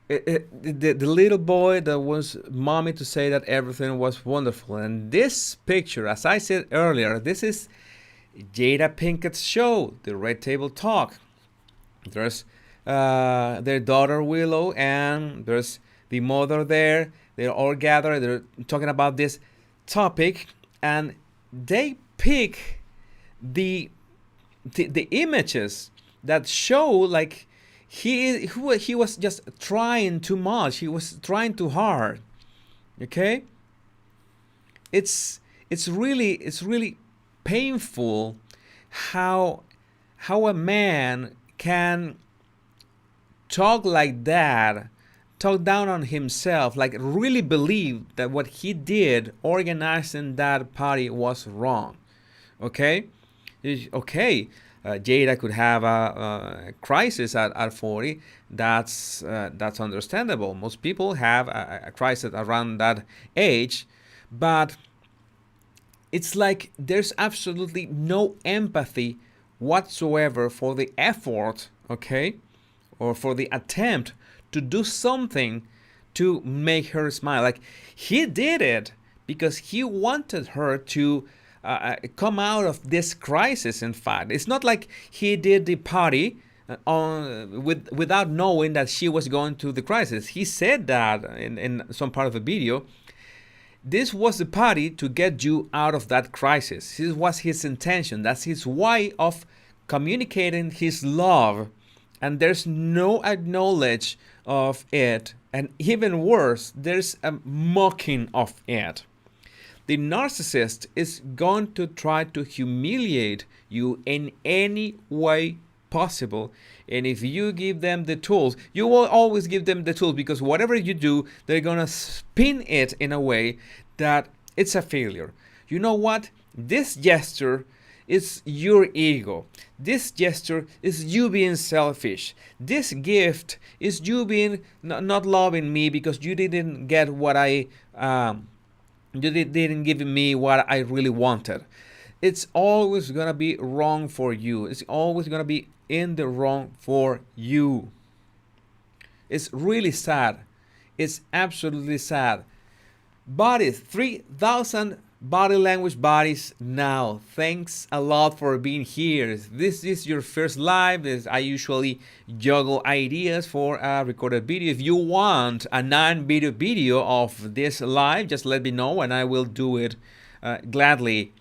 the little boy that wants mommy to say that everything was wonderful. And this picture, as I said earlier, this is Jada Pinkett's show, the Red Table Talk. There's their daughter Willow, and there's the mother there. They're all gathered. They're talking about this topic, and they pick the images that show like he was just trying too much. He was trying too hard. Okay. It's really painful how a man can talk like that, talk down on himself, like really believe that what he did organizing that party was wrong. Okay. Jada could have a crisis at 40. That's understandable. Most people have a crisis around that age, but it's like there's absolutely no empathy whatsoever for the effort, okay, or for the attempt to do something to make her smile. Like he did it because he wanted her to come out of this crisis. In fact, it's not like he did the party without knowing that she was going to the crisis. He said that in some part of the video. This was the party to get you out of that crisis. This was his intention. That's his way of communicating his love. And there's no acknowledge of it. And even worse, there's a mocking of it. The narcissist is going to try to humiliate you in any way possible. And if you give them the tools, you will always give them the tools, because whatever you do, they're going to spin it in a way that it's a failure. You know what? This gesture is your ego. This gesture is you being selfish. This gift is you being not loving me because you didn't get what you didn't give me what I really wanted. It's always gonna be wrong for you. It's always gonna be in the wrong for you. It's really sad. It's absolutely sad. Bodies, 3,000 body language bodies now. Thanks a lot for being here. If this is your first live, I usually juggle ideas for a recorded video. If you want a non-video video of this live, just let me know and I will do it gladly.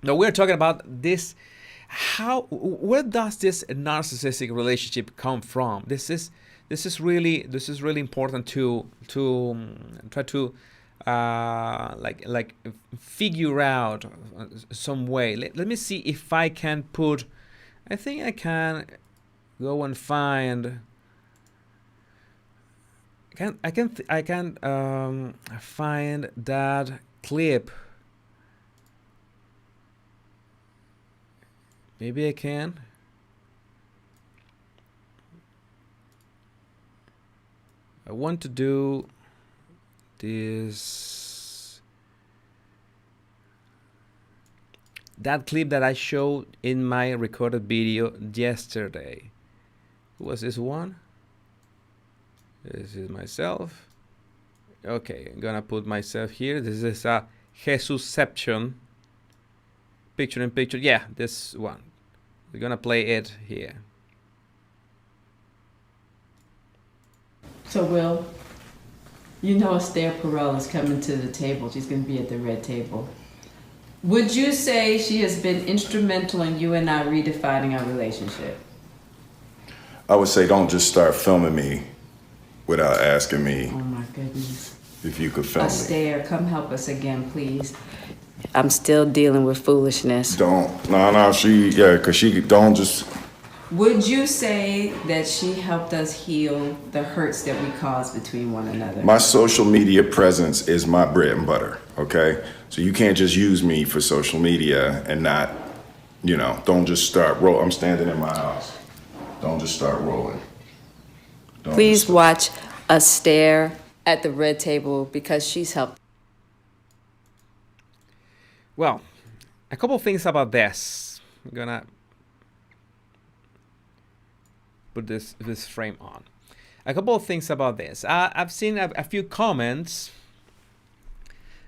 Now we're talking about this. Where does this narcissistic relationship come from? This is really important to try to like figure out some way. Let me see if I can put. I think I can go and find. I can find that clip. Maybe I can. I want to do that clip that I showed in my recorded video yesterday. Who was this one? This is myself. Okay, I'm gonna put myself here. This is a Jesusception. Picture in picture. Yeah, this one. We're gonna play it here. So, Will, you know Esther Perel is coming to the table. She's going to be at the red table. Would you say she has been instrumental in you and I redefining our relationship? I would say don't just start filming me without asking me Oh, my goodness. if you could film me. Esther, come help us again, please. I'm still dealing with foolishness. Because she don't just... Would you say that she helped us heal the hurts that we caused between one another? My social media presence is my bread and butter, okay? So you can't just use me for social media and not, don't just start rolling. I'm standing in my house. Don't just start rolling. Please watch Esther at the red table because she's helped. Well, a couple things about this. I'm gonna put this frame on. A couple of things about this. I've seen a few comments.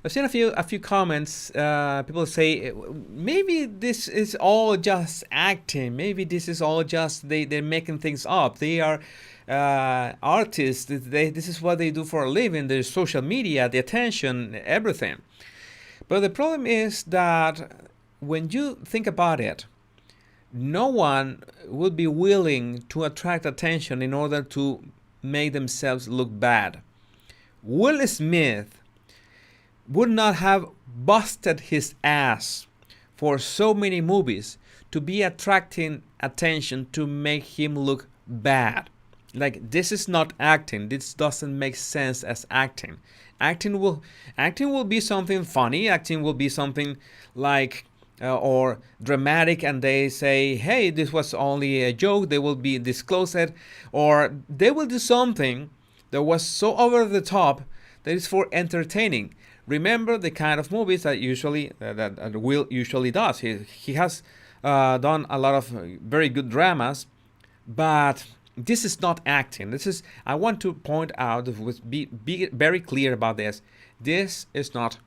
I've seen a few comments. People say maybe this is all just acting. Maybe this is all just they're making things up. They are artists. This is what they do for a living. There's social media, the attention, everything. But the problem is that when you think about it, no one would be willing to attract attention in order to make themselves look bad. Will Smith would not have busted his ass for so many movies to be attracting attention to make him look bad. Like, this is not acting. This doesn't make sense as acting. Acting will be something funny. Acting will be something like or dramatic, and they say, hey, this was only a joke. They will be disclosed, or they will do something that was so over the top that is for entertaining. Remember the kind of movies that Will usually does. He has done a lot of very good dramas, but this is not acting. I want to point out, be very clear about this. This is not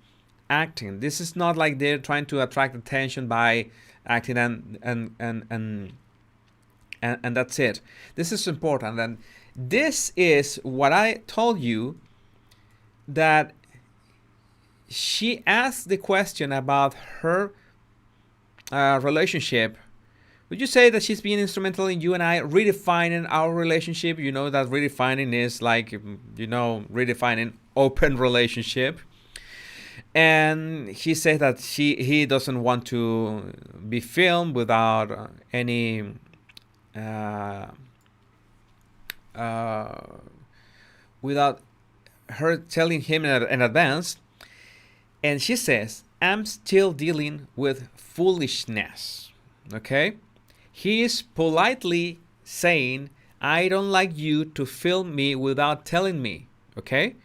acting. This is not like they're trying to attract attention by acting and and that's it. This is important, and this is what I told you, that she asked the question about her relationship. Would you say that she's been instrumental in you and I redefining our relationship? You know that redefining is like, redefining open relationship. And he said that he doesn't want to be filmed without any without her telling him in advance. And she says, I'm still dealing with foolishness. Okay? He is politely saying, I don't like you to film me without telling me. Okay?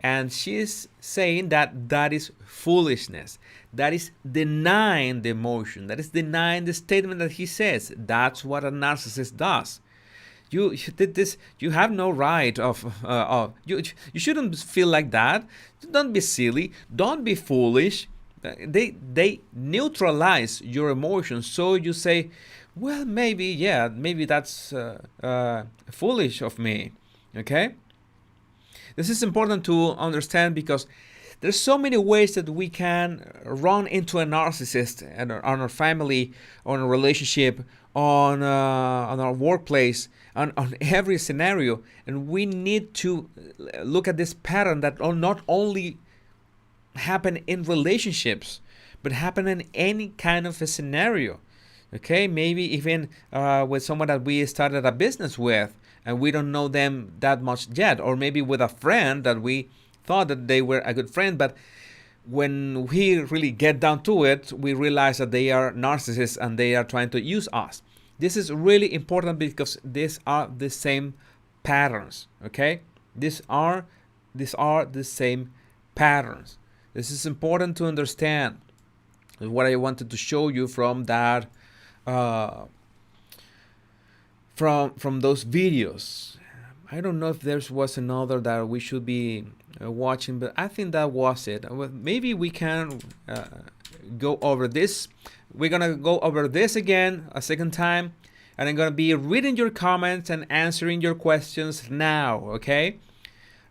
And she's saying that that is foolishness. That is denying the emotion. That is denying the statement that he says. That's what a narcissist does. You did this. You have no right you shouldn't feel like that. Don't be silly. Don't be foolish. They neutralize your emotions. So you say, well, maybe that's foolish of me. Okay. This is important to understand because there's so many ways that we can run into a narcissist and on our family, on a relationship, on our workplace, on every scenario. And we need to look at this pattern that not only happen in relationships, but happen in any kind of a scenario. Okay, maybe even with someone that we started a business with and we don't know them that much yet, or maybe with a friend that we thought that they were a good friend, but when we really get down to it, we realize that they are narcissists and they are trying to use us. This is really important because these are the same patterns. Okay, these are the same patterns. This is important to understand. Is what I wanted to show you from that. From those videos. I don't know if there was another that we should be watching, but I think that was it. Maybe we can go over this. We're gonna go over this again a second time, and I'm gonna be reading your comments and answering your questions now. Okay?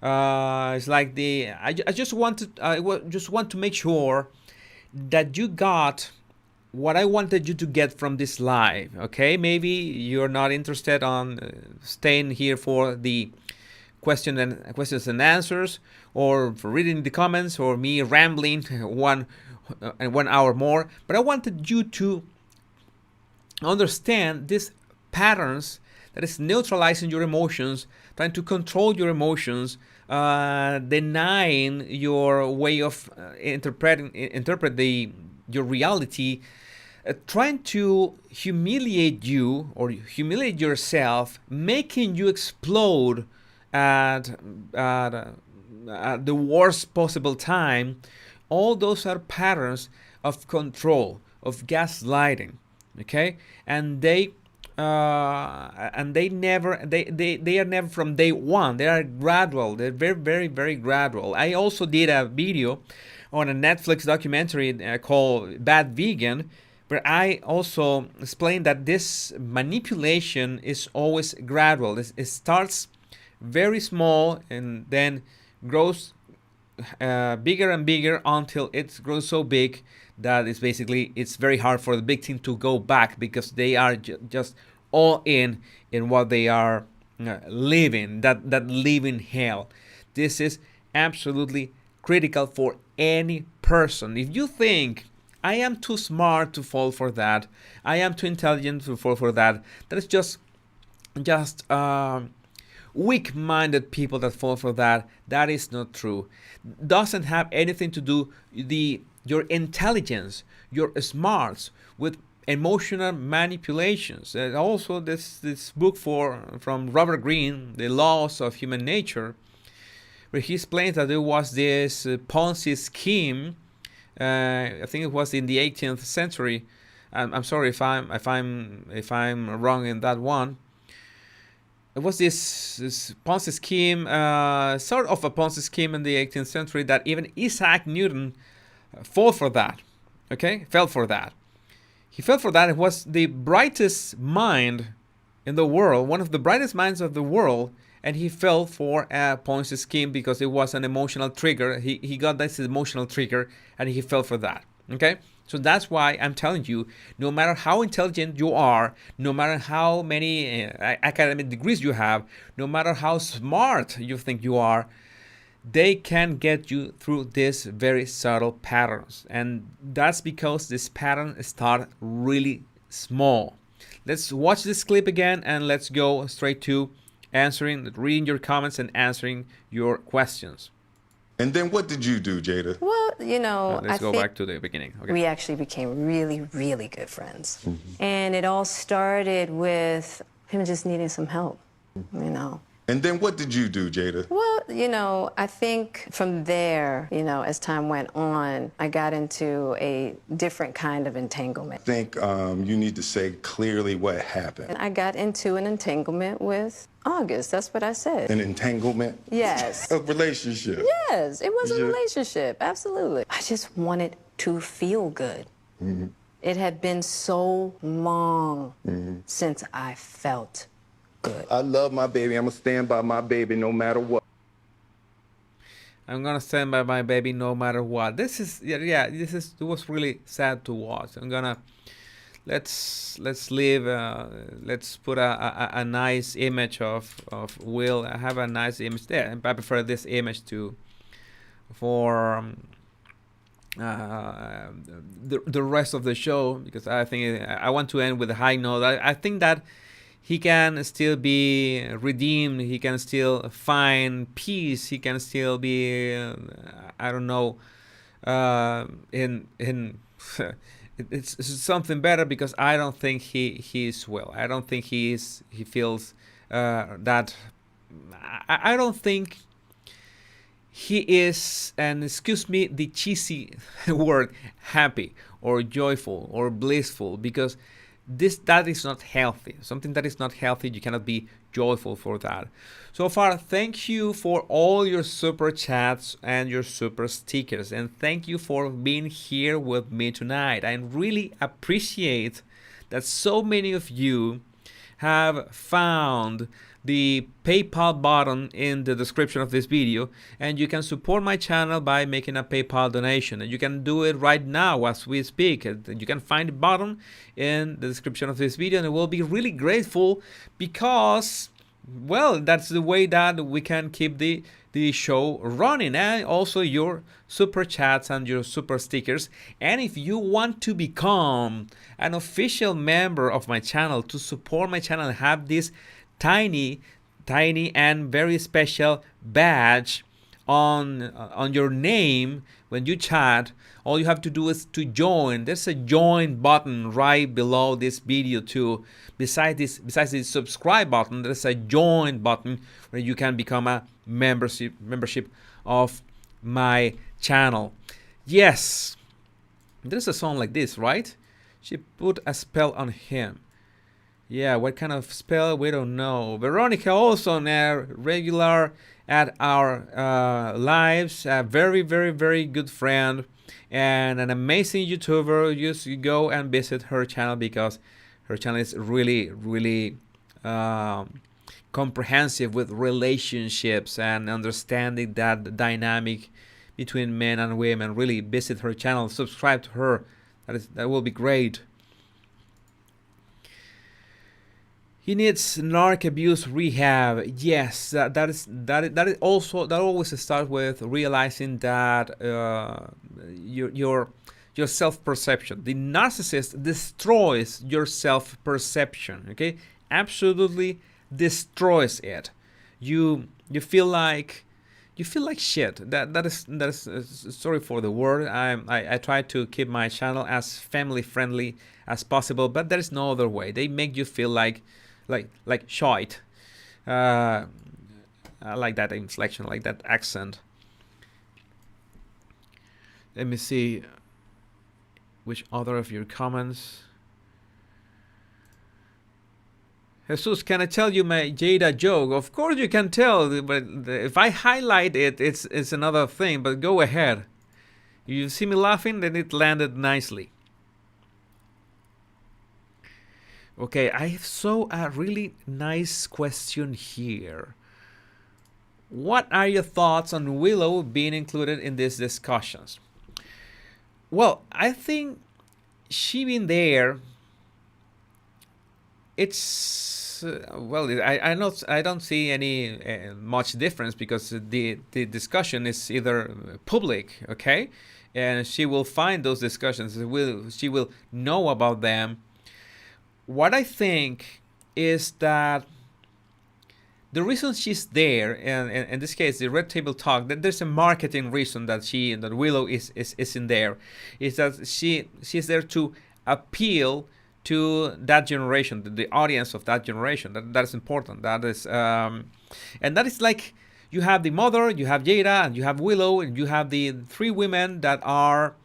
It's like I just want to make sure that you got what I wanted you to get from this live. Okay, maybe you're not interested on staying here for the questions and answers, or for reading the comments, or me rambling 1 hour more. But I wanted you to understand these patterns that is neutralizing your emotions, trying to control your emotions, denying your way of interpret your reality, trying to humiliate you or humiliate yourself, making you explode at the worst possible time. All those are patterns of control, of gaslighting. Okay, and they are never from day one. They are gradual. They're very, very, very gradual. I also did a video on a Netflix documentary called Bad Vegan, where I also explained that this manipulation is always gradual. It starts very small and then grows bigger and bigger until it grows so big that it's very hard for the victim to go back, because they are just all in what they are living, that living hell. This is absolutely critical for any person. If you think I am too smart to fall for that, I am too intelligent to fall for that, that is just weak-minded people that fall for that. That is not true. Doesn't have anything to do your intelligence, your smarts with emotional manipulations. And also this book from Robert Greene, The Laws of Human Nature, where he explains that there was this Ponzi scheme. I think it was in the 18th century. I'm sorry if I'm wrong in that one. It was this Ponzi scheme, sort of a Ponzi scheme in the 18th century, that even Isaac Newton fell for that. Okay, fell for that. He fell for that. It was the brightest mind in the world, one of the brightest minds of the world, and he fell for a Ponzi scheme because it was an emotional trigger. He got this emotional trigger, and he fell for that. Okay? So that's why I'm telling you, no matter how intelligent you are, no matter how many academic degrees you have, no matter how smart you think you are, they can get you through these very subtle patterns. And that's because this pattern start really small. Let's watch this clip again, and let's go straight to reading your comments and answering your questions. And then what did you do, Jada? Well, you know, Let's go back to the beginning. Okay. we actually became really, really good friends. And it all started with him just needing some help, you know. And then what did you do, Jada? Well, you know, I think from there, you know, as time went on, I got into a different kind of entanglement. I think you need to say clearly what happened. And I got into an entanglement with August. That's what I said. An entanglement? Yes. A relationship? Yes, it was a Yeah. relationship. Absolutely. I just wanted to feel good. It had been so long since I felt good. I love my baby. I'm going to stand by my baby no matter what. I'm gonna stand by my baby no matter what. This is it was really sad to watch. Let's leave. Let's put a nice image of Will. I have a nice image there, and I prefer this image for the rest of the show, because I think I want to end with a high note. I think that he can still be redeemed. He can still find peace. He can still be, I don't know, in it's something better, because I don't think he is well. I don't think he feels that. I don't think he is, and excuse me the cheesy word, happy or joyful or blissful, because that is not healthy. Something that is not healthy, you cannot be joyful for that. So far, thank you for all your super chats and your super stickers, and thank you for being here with me tonight. I really appreciate that so many of you have found the PayPal button in the description of this video, and you can support my channel by making a PayPal donation, and you can do it right now as we speak. You can find the button in the description of this video, and I will be really grateful, because, well, that's the way that we can keep the show running. And also your super chats and your super stickers. And if you want to become an official member of my channel, to support my channel and have this tiny and very special badge on your name when you chat, all you have to do is to join. There's a join button right below this video too. Besides the subscribe button, there's a join button where you can become a membership of my channel. Yes, there's a song like this, right? She put a spell on him. Yeah, what kind of spell? We don't know. Veronica also a regular at our lives, a very, very, very good friend and an amazing YouTuber. You go and visit her channel, because her channel is really, really comprehensive with relationships and understanding that dynamic between men and women. Really visit her channel, subscribe to her. That will be great. He needs narc abuse rehab. Yes, that always starts with realizing that your self-perception. The narcissist destroys your self-perception. Okay, absolutely destroys it. You feel like shit. That is sorry for the word. I try to keep my channel as family friendly as possible, but there is no other way. They make you feel like shite. I like that inflection, like that accent. Let me see which other of your comments. Jesus, can I tell you my Jada joke? Of course you can tell, but if I highlight it, it's another thing. But go ahead. You see me laughing, then it landed nicely. Okay, I saw a really nice question here. What are your thoughts on Willow being included in these discussions? Well, I think she being there, it's well, I don't see any much difference because the discussion is either public, okay, and she will find those discussions. She will know about them. What I think is that the reason she's there, and in this case, the Red Table Talk, that there's a marketing reason that Willow is in there, is that she's there to appeal to that generation, to the audience of that generation. That is important. That is, and that is like you have the mother, you have Jada, and you have Willow, and you have the three women that are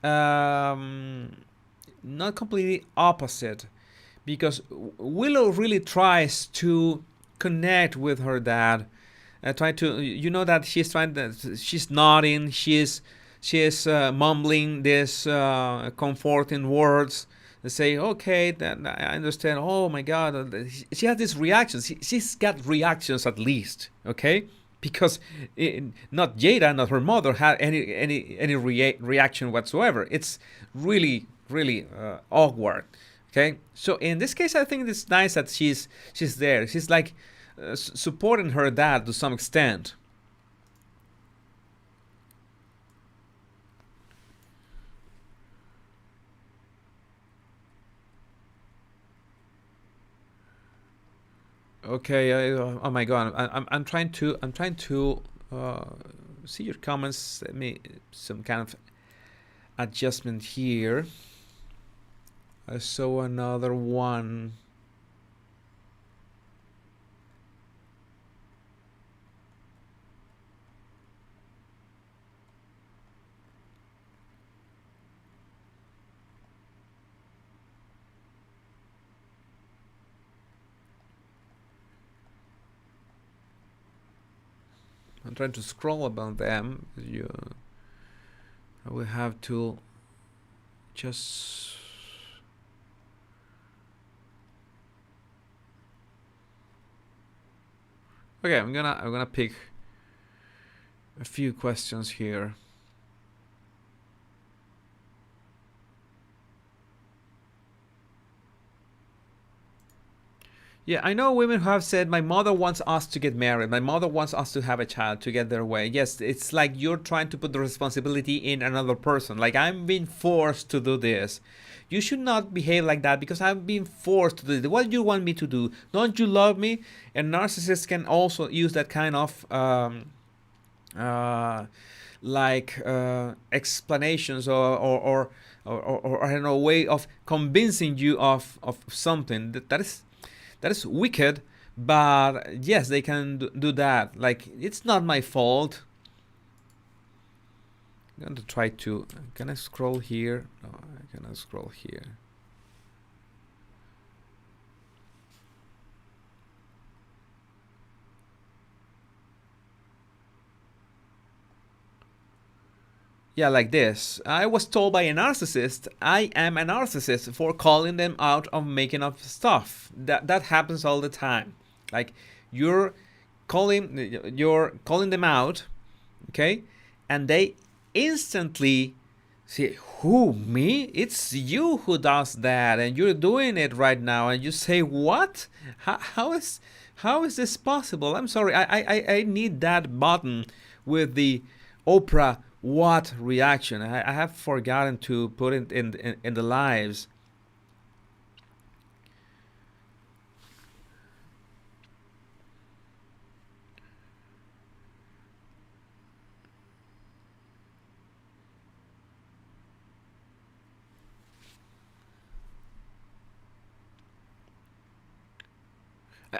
not completely opposite, because Willow really tries to connect with her dad, try to, you know, that she's nodding, she's mumbling this comforting words. They say, okay, then I understand. Oh my God, she has these reactions. She's got reactions at least, okay, because not Jada, not her mother had any reaction whatsoever. It's really awkward. Okay, so in this case, I think it's nice that she's there. She's like supporting her dad to some extent. Okay, oh my God, I'm trying to see your comments. Let me some kind of adjustment here. I saw another one. I'm trying to scroll about them. I will have to just. Okay, I'm gonna pick a few questions here. Yeah, I know women who have said, my mother wants us to get married, my mother wants us to have a child to get their way. Yes, it's like you're trying to put the responsibility in another person. Like, I'm being forced to do this. You should not behave like that because I'm being forced to do this. What do you want me to do? Don't you love me? And narcissists can also use that kind of explanations or I don't know, way of convincing you of something. That is wicked, but yes, they can do that. Like, it's not my fault. I'm going to try to. Can I scroll here? No, I cannot scroll here. Yeah, like this. I was told by a narcissist, I am a narcissist for calling them out of making up stuff. That happens all the time. Like, you're calling them out, okay? And they instantly say, who, me? It's you who does that, and you're doing it right now. And you say, what? How is this possible? I'm sorry, I need that button with the Oprah what reaction. I have forgotten to put it in the lives.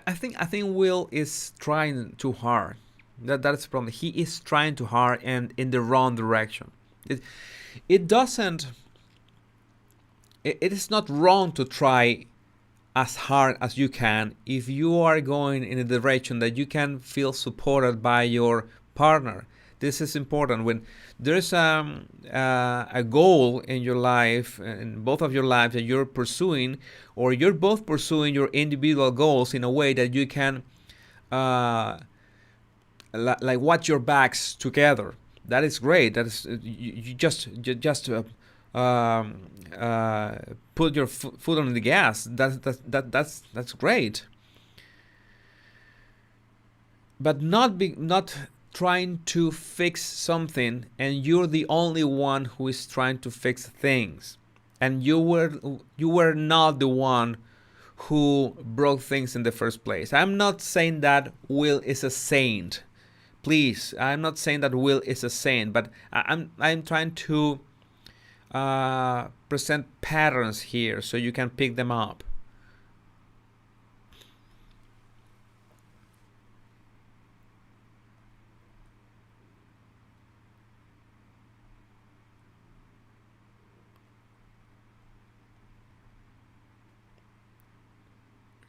I think Will is trying too hard. That's the problem. He is trying too hard and in the wrong direction. It is not wrong to try as hard as you can if you are going in a direction that you can feel supported by your partner. This is important. When there's a goal in your life, in both of your lives that you're pursuing, or you're both pursuing your individual goals in a way that you can like watch your backs together. That is great. That is you just put your foot on the gas. That's great. But not trying to fix something, and you're the only one who is trying to fix things, and you were not the one who broke things in the first place. I'm not saying that Will is a saint. Please, I'm not saying that Will is a saint, but I'm trying to present patterns here so you can pick them up.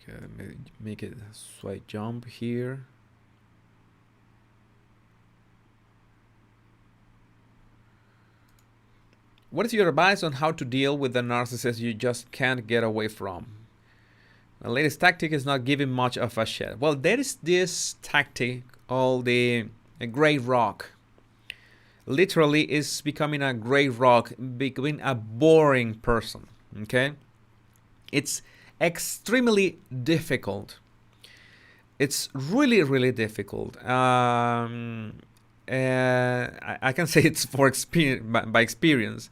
Okay, let me make it so I jump here. What is your advice on how to deal with the narcissist you just can't get away from? The latest tactic is not giving much of a shit. Well, there is this tactic called the gray rock. Literally, is becoming a gray rock, becoming a boring person. Okay? It's extremely difficult. It's really, really difficult. I can say it's for experience, by experience.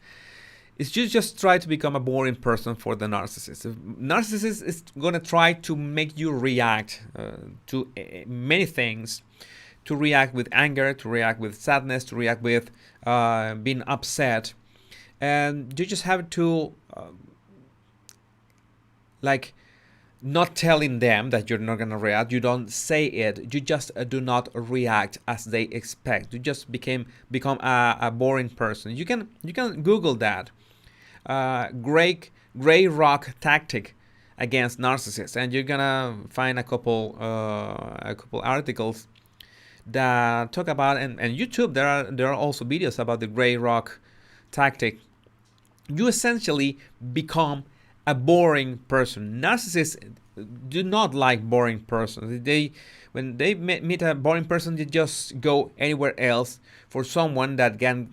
It's you just try to become a boring person for the narcissist. The narcissist is gonna try to make you react to many things, to react with anger, to react with sadness, to react with being upset, and you just have to like not telling them that you're not gonna react. You don't say it. You just do not react as they expect. You just become a boring person. You can Google that gray rock tactic against narcissists, and you're gonna find a couple articles that talk about, and YouTube there are also videos about the gray rock tactic. You essentially become a boring person. Narcissists do not like boring persons. When they meet a boring person, they just go anywhere else for someone that can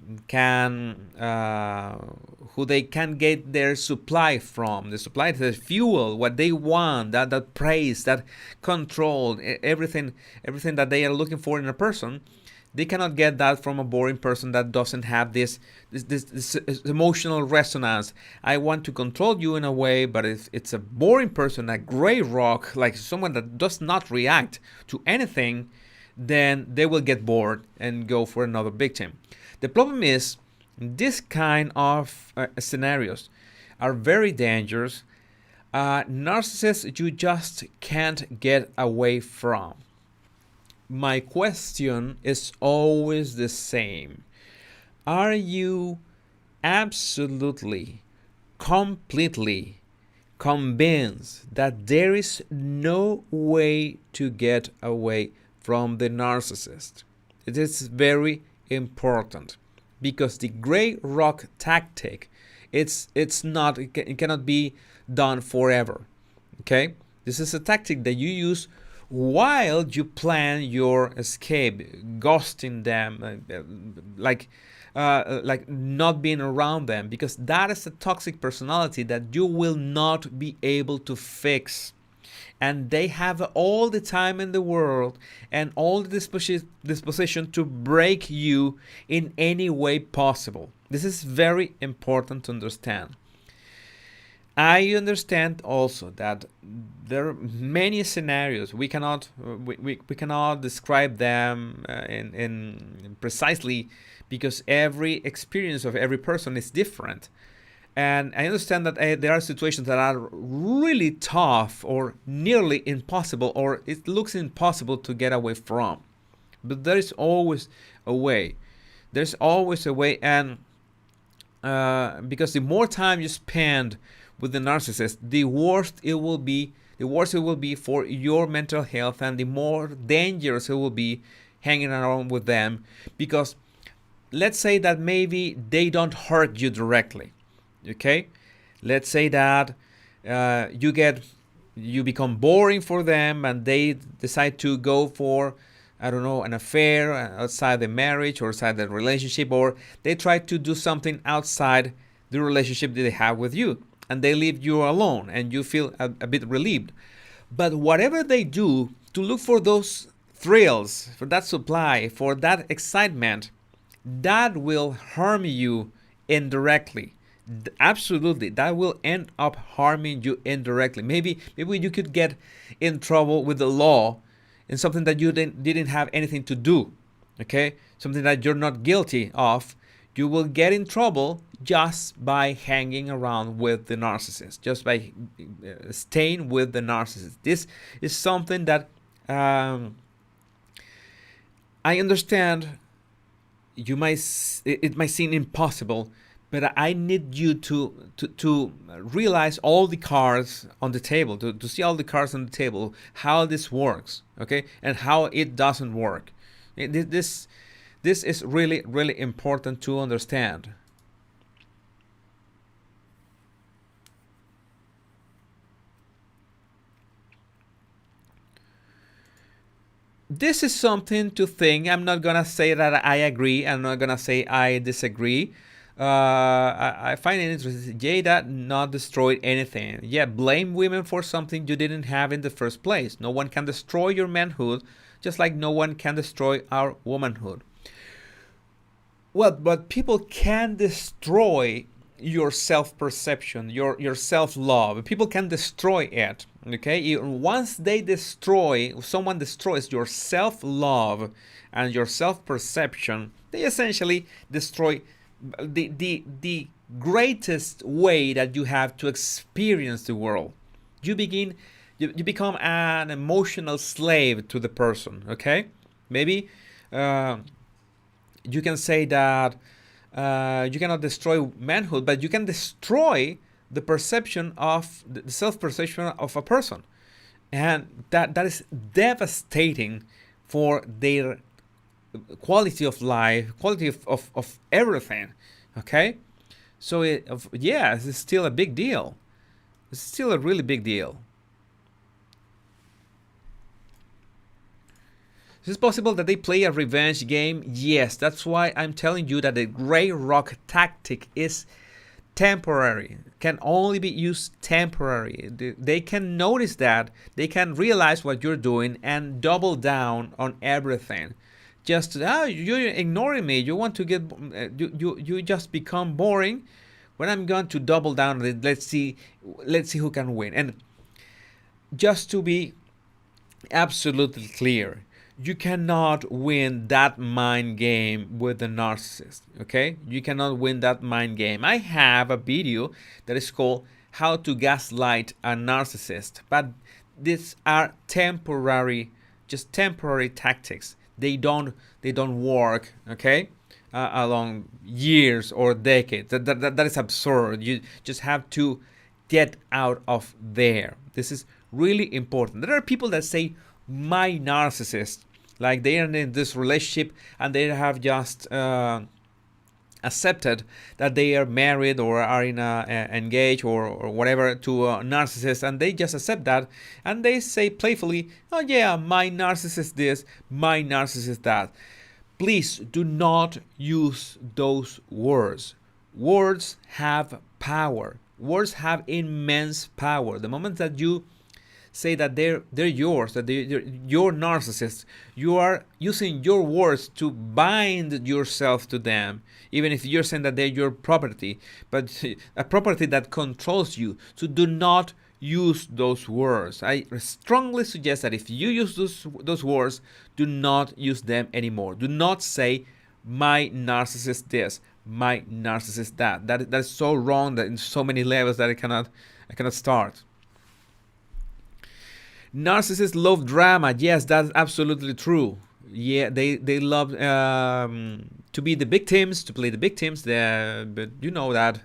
who they can get their supply from. The supply, the fuel, what they want, that praise, that control, everything that they are looking for in a person. They cannot get that from a boring person that doesn't have this emotional resonance. I want to control you in a way, but it's a boring person, a gray rock, like someone that does not react to anything, then they will get bored and go for another victim. The problem is, this kind of scenarios are very dangerous. Narcissists you just can't get away from. My question is always the same. Are you absolutely, completely convinced that there is no way to get away from the narcissist? It is very important, because the gray rock tactic, it cannot be done forever. Okay? This is a tactic that you use while you plan your escape, ghosting them, like not being around them, because that is a toxic personality that you will not be able to fix. And they have all the time in the world and all the disposition to break you in any way possible. This is very important to understand. I understand also that there are many scenarios. We cannot describe them in precisely, because every experience of every person is different. And I understand that there are situations that are really tough or nearly impossible, or it looks impossible to get away from. But there is always a way. There's always a way, and because the more time you spend with the narcissist, the worse it will be for your mental health, and the more dangerous it will be hanging around with them because let's say that maybe they don't hurt you directly. Okay, let's say that you become boring for them and they decide to go for, I don't know, an affair outside the marriage or outside the relationship, or they try to do something outside the relationship that they have with you and they leave you alone and you feel a bit relieved. But whatever they do to look for those thrills, for that supply, for that excitement, that will harm you indirectly. Absolutely, that will end up harming you indirectly. Maybe you could get in trouble with the law in something that you didn't have anything to do. Okay, something that you're not guilty of. You will get in trouble just by hanging around with the narcissist, just by staying with the narcissist. This is something that I understand. It might seem impossible, but I need you to realize all the cards on the table, to see all the cards on the table, how this works, okay, and how it doesn't work. This is really, really important to understand. This is something to think. I'm not gonna say that I agree. I'm not gonna say I disagree. I find it interesting. Jada not destroyed anything. Yeah, blame women for something you didn't have in the first place. No one can destroy your manhood, just like no one can destroy our womanhood. Well, but people can destroy your self-perception, your self-love. People can destroy it. Okay, once someone destroys your self-love and your self-perception, they essentially destroy the greatest way that you have to experience the world. You become an emotional slave to the person. Okay, maybe you can say that you cannot destroy manhood, but you can destroy the perception of the self-perception of a person, and that is devastating for their quality of life, quality of everything. Okay, so it's still a big deal. It's still a really big deal. Is it possible that they play a revenge game? Yes, that's why I'm telling you that the gray rock tactic is temporary, can only be used temporary. They can notice that, they can realize what you're doing and double down on everything. Just you're ignoring me, you want to get you just become boring. When I'm going to double down on it, let's see who can win. And just to be absolutely clear, you cannot win that mind game with the narcissist. Okay, you cannot win that mind game. I have a video that is called "How to Gaslight a Narcissist," but these are temporary, just temporary tactics. They don't work. Okay, along years or decades. That is absurd. You just have to get out of there. This is really important. There are people that say my narcissist, like they are in this relationship and they have just accepted that they are married or are in engaged or whatever to a narcissist, and they just accept that and they say playfully, oh yeah, my narcissist this, my narcissist that. Please do not use those words. Words have power. Words have immense power. The moment that you say that they're yours, that they're your narcissist, you are using your words to bind yourself to them, even if you're saying that they're your property, but a property that controls you. So do not use those words. I strongly suggest that if you use those words, do not use them anymore. Do not say my narcissist this, my narcissist that. That is so wrong, that in so many levels that I cannot start. Narcissists love drama. Yes, that's absolutely true. Yeah, they love to be the victims, to play the victims. But you know that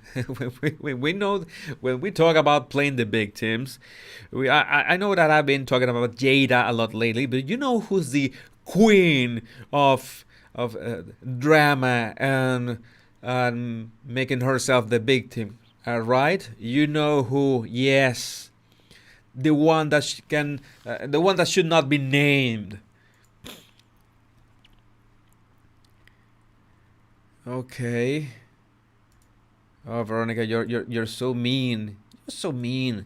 we know when we talk about playing the victims, I know that I've been talking about Jada a lot lately. But you know who's the queen of drama and making herself the victim. Right? You know who? Yes, the one that the one that should not be named. Okay. Oh, Veronica, you're so mean. You're so mean.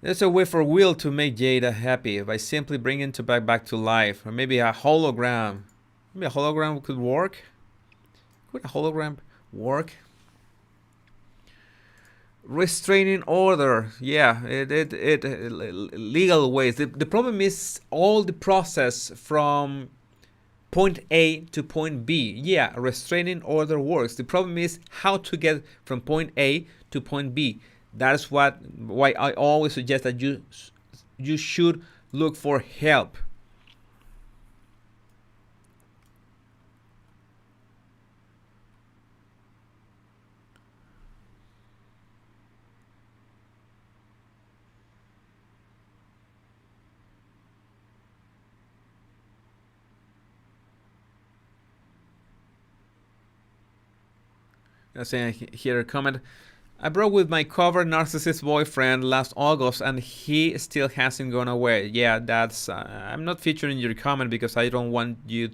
There's a way for Will to make Jada happy by simply bringing to back to life, or maybe a hologram. Maybe a hologram could work. Could a hologram work? Restraining order, yeah, it legal ways. The problem is all the process from point A to point B. Yeah, a restraining order works. The problem is how to get from point A to point B. That's why I always suggest that you should look for help. Saying here a comment. I broke with my cover narcissist boyfriend last August and he still hasn't gone away. Yeah, that's I'm not featuring your comment because I don't want the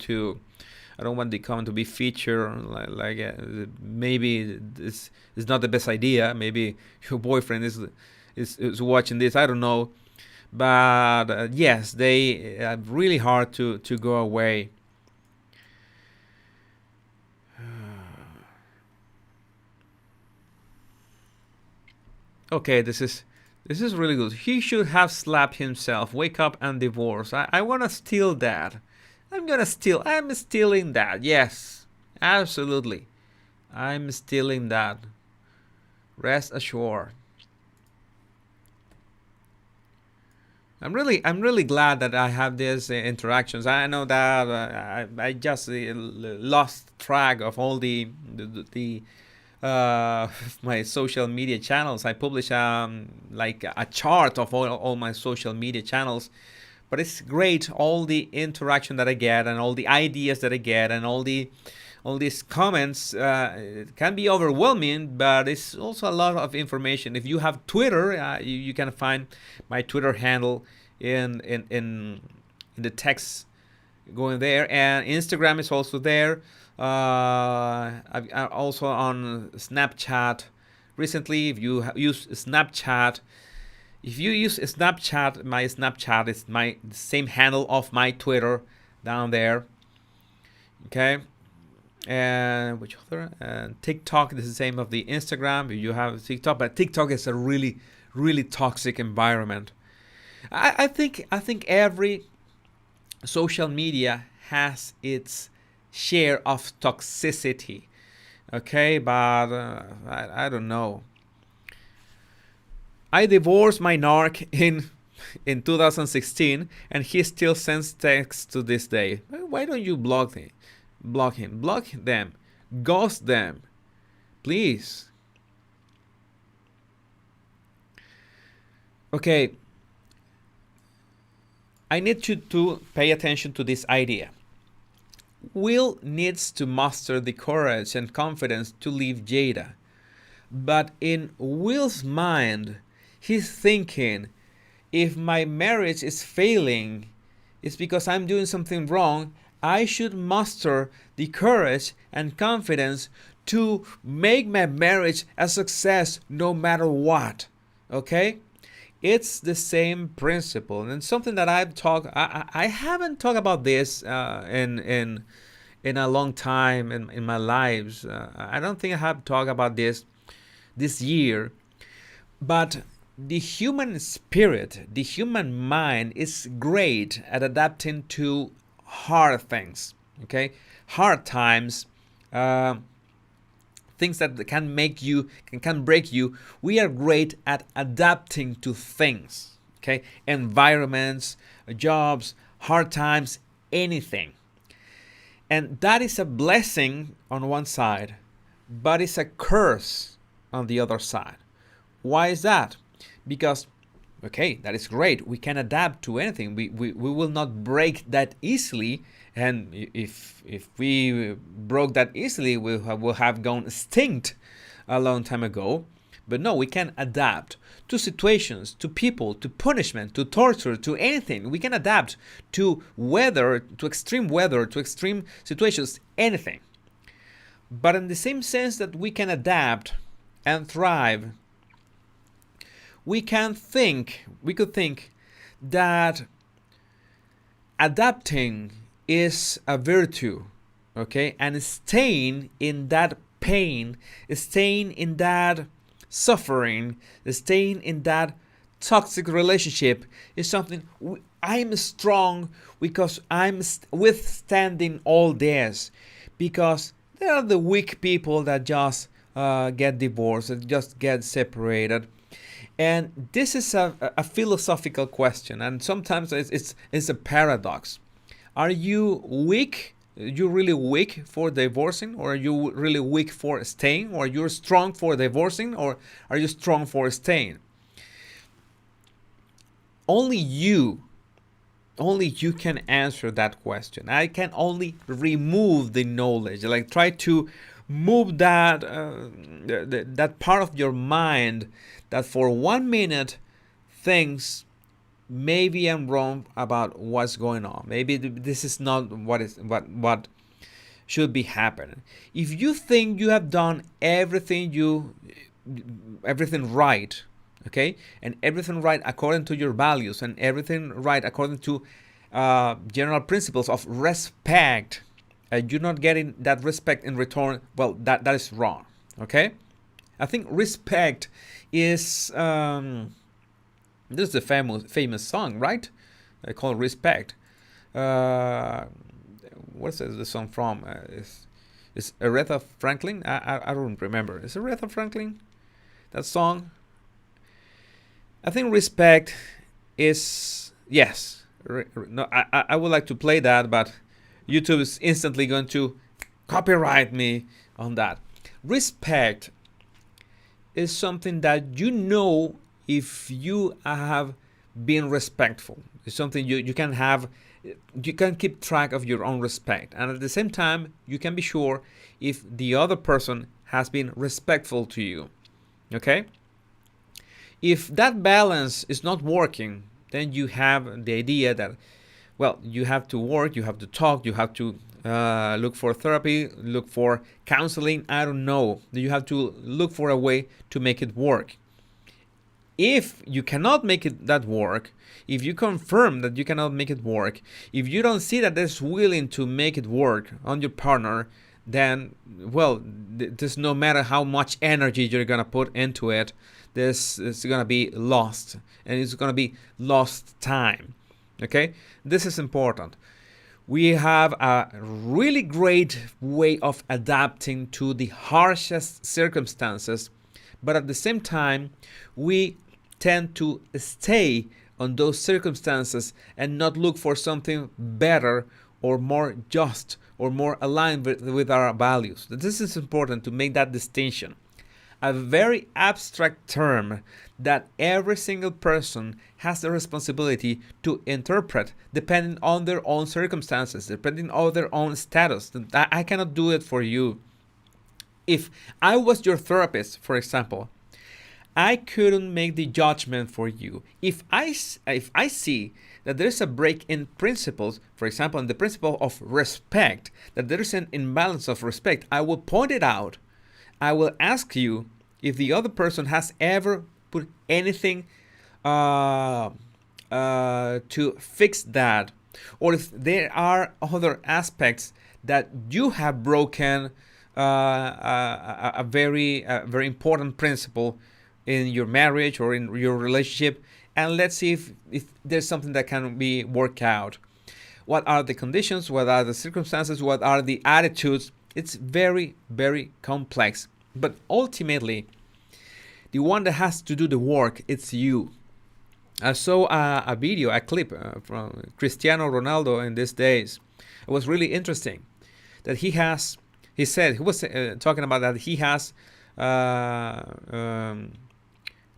comment to be featured like maybe this is not the best idea. Maybe your boyfriend is watching this, I don't know. But yes, they are really hard to go away. Okay, this is really good. He should have slapped himself. Wake up and divorce. I want to steal that. I'm stealing that. Yes, absolutely. I'm stealing that. Rest assured. I'm really glad that I have these interactions. I know that I just lost track of all the my social media channels. I publish like a chart of all my social media channels, but it's great, all the interaction that I get and all the ideas that I get and all these comments. It can be overwhelming, but it's also a lot of information. If you have Twitter, you can find my Twitter handle in the text going there, and Instagram is also there. I'm also on Snapchat. Recently, if you use Snapchat, my Snapchat is the same handle of my Twitter down there. Okay, and which other? And TikTok is the same of the Instagram. If you have TikTok, but TikTok is a really toxic environment. I think every social media has its share of toxicity, okay, but I don't know. I divorced my narc in 2016 and he still sends texts to this day. Why don't you block him, block them, ghost them, please. Okay, I need you to pay attention to this idea. Will needs to muster the courage and confidence to leave Jada. But in Will's mind, he's thinking, if my marriage is failing, it's because I'm doing something wrong. I should muster the courage and confidence to make my marriage a success no matter what. Okay? It's the same principle, and something that I haven't talked about this in a long time in my lives. I don't think I have talked about this year, but the human spirit, the human mind is great at adapting to hard things. Okay, hard times. Things that can make you, can break you. We are great at adapting to things, okay? Environments, jobs, hard times, anything. And that is a blessing on one side, but it's a curse on the other side. Why is that? Because Okay, that is great. We can adapt to anything. We will not break that easily. And if we broke that easily, we'll have gone extinct a long time ago. But no, we can adapt to situations, to people, to punishment, to torture, to anything. We can adapt to weather, to extreme situations, anything. But in the same sense that we can adapt and thrive, we could think that adapting is a virtue, okay? And staying in that pain, staying in that suffering, staying in that toxic relationship is something. I'm strong because I'm withstanding all this, because there are the weak people that just get divorced, that just get separated. And this is a philosophical question, and sometimes it's a paradox. Are you weak? Are you really weak for divorcing, or are you really weak for staying? Or you're strong for divorcing, or are you strong for staying? Only you can answer that question. I can only remove the knowledge, like try to move that that part of your mind that for 1 minute thinks maybe I'm wrong about what's going on. Maybe this is not what should be happening. If you think you have done everything right, okay, and everything right according to your values, and everything right according to general principles of respect, and you're not getting that respect in return, well, that is wrong, okay? I think respect is this is a famous song, right? I call it Respect. What's the song from? Is Aretha Franklin? I don't remember. Is Aretha Franklin that song? I think Respect is, yes. No, I would like to play that, but YouTube is instantly going to copyright me on that. Respect is something that you know if you have been respectful. It's something you can have, you can keep track of your own respect. And at the same time, you can be sure if the other person has been respectful to you. Okay? If that balance is not working, then you have the idea that, well, you have to work, you have to talk, you have to look for therapy, look for counseling, I don't know. You have to look for a way to make it work. If you cannot make that work, if you confirm that you cannot make it work, if you don't see that there's willing to make it work on your partner, then, well, there's no matter how much energy you're going to put into it, this is going to be lost, and it's going to be lost time. Okay? This is important. We have a really great way of adapting to the harshest circumstances, but at the same time, we tend to stay on those circumstances and not look for something better or more just or more aligned with our values. This is important to make that distinction. A very abstract term that every single person has the responsibility to interpret depending on their own circumstances, depending on their own status. I cannot do it for you. If I was your therapist, for example, I couldn't make the judgment for you. If I see that there is a break in principles, for example, in the principle of respect, that there is an imbalance of respect, I will point it out. I will ask you if the other person has ever put anything to fix that, or if there are other aspects that you have broken a very important principle in your marriage or in your relationship, and let's see if there's something that can be worked out. What are the conditions? What are the circumstances? What are the attitudes? It's very, very complex. But ultimately, the one that has to do the work, it's you. I saw a video, a clip from Cristiano Ronaldo in these days. It was really interesting that he was talking about that he has,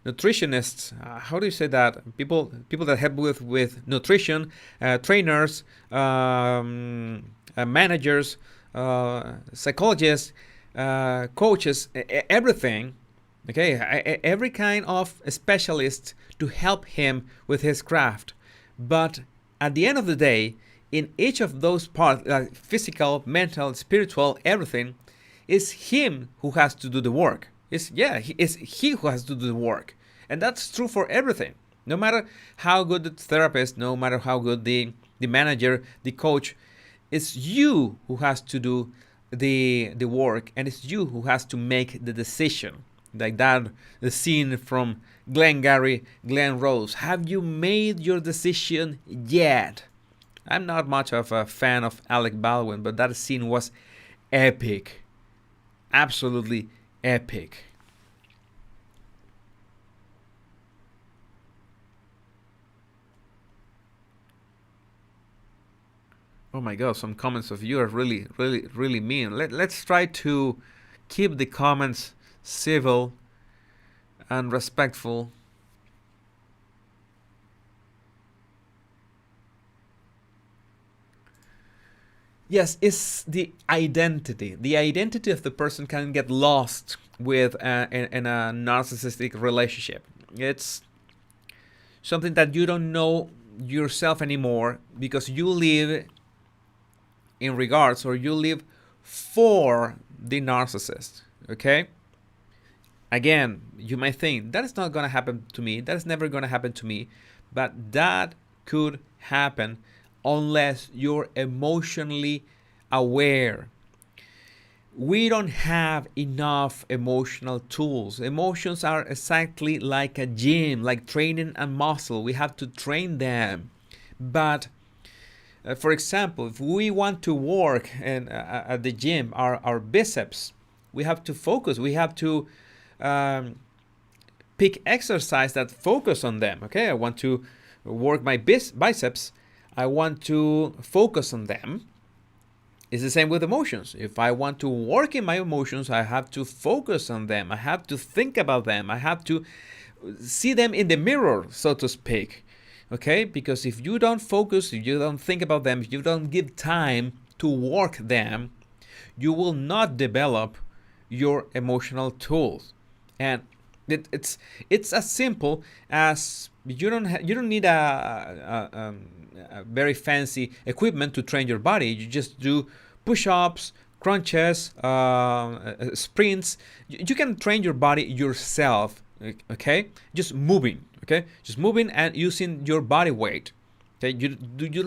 nutritionists, how do you say that? People that help with nutrition, trainers, managers, psychologists, coaches, everything. Okay, every kind of specialist to help him with his craft. But at the end of the day, in each of those parts, like physical, mental, spiritual, everything, is him who has to do the work. It's he who has to do the work. And that's true for everything. No matter how good the therapist, no matter how good the manager, the coach, it's you who has to do the work, and it's you who has to make the decision. Like that, the scene from Glengarry Glen Rose. Have you made your decision yet? I'm not much of a fan of Alec Baldwin, but that scene was epic. Absolutely epic. Oh my god, some comments of you are really mean. Let's try to keep the comments civil and respectful. Yes, it's the identity. The identity of the person can get lost with in a narcissistic relationship. It's something that you don't know yourself anymore because you live in regards, or you live for the narcissist. Okay? Again, you might think that is not going to happen to me. That is never going to happen to me. But that could happen unless you're emotionally aware. We don't have enough emotional tools. Emotions are exactly like a gym, like training a muscle. We have to train them. But for example, if we want to work at the gym, our biceps, we have to focus. We have to pick exercise that focus on them. Okay, I want to work my biceps. I want to focus on them. It's the same with emotions. If I want to work in my emotions, I have to focus on them. I have to think about them. I have to see them in the mirror, so to speak. Okay, because if you don't focus, if you don't think about them, if you don't give time to work them, you will not develop your emotional tools. And it's as simple as you don't need a very fancy equipment to train your body. You just do push-ups, crunches, sprints. You can train your body yourself. Okay, just moving. Okay, just moving and using your body weight. Okay, you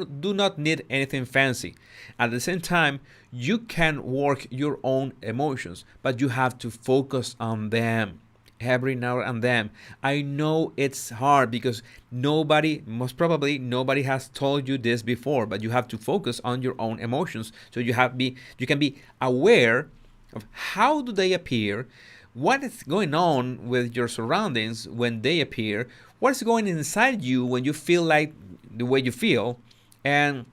do not need anything fancy. At the same time, you can work your own emotions, but you have to focus on them every now and then. I know it's hard because most probably nobody has told you this before, but you have to focus on your own emotions. So you can be aware of how do they appear, what is going on with your surroundings when they appear, what is going inside you when you feel like the way you feel, and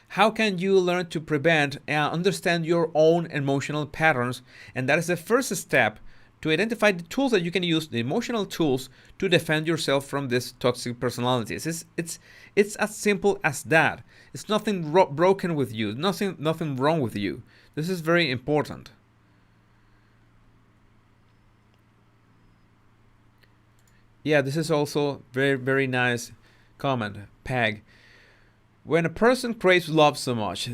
how can you learn to prevent and understand your own emotional patterns. And that is the first step to identify the tools that you can use, the emotional tools, to defend yourself from these toxic personalities. It's as simple as that. It's nothing broken with you, nothing wrong with you. This is very important. Yeah, this is also very nice comment, Peg. When a person craves love so much,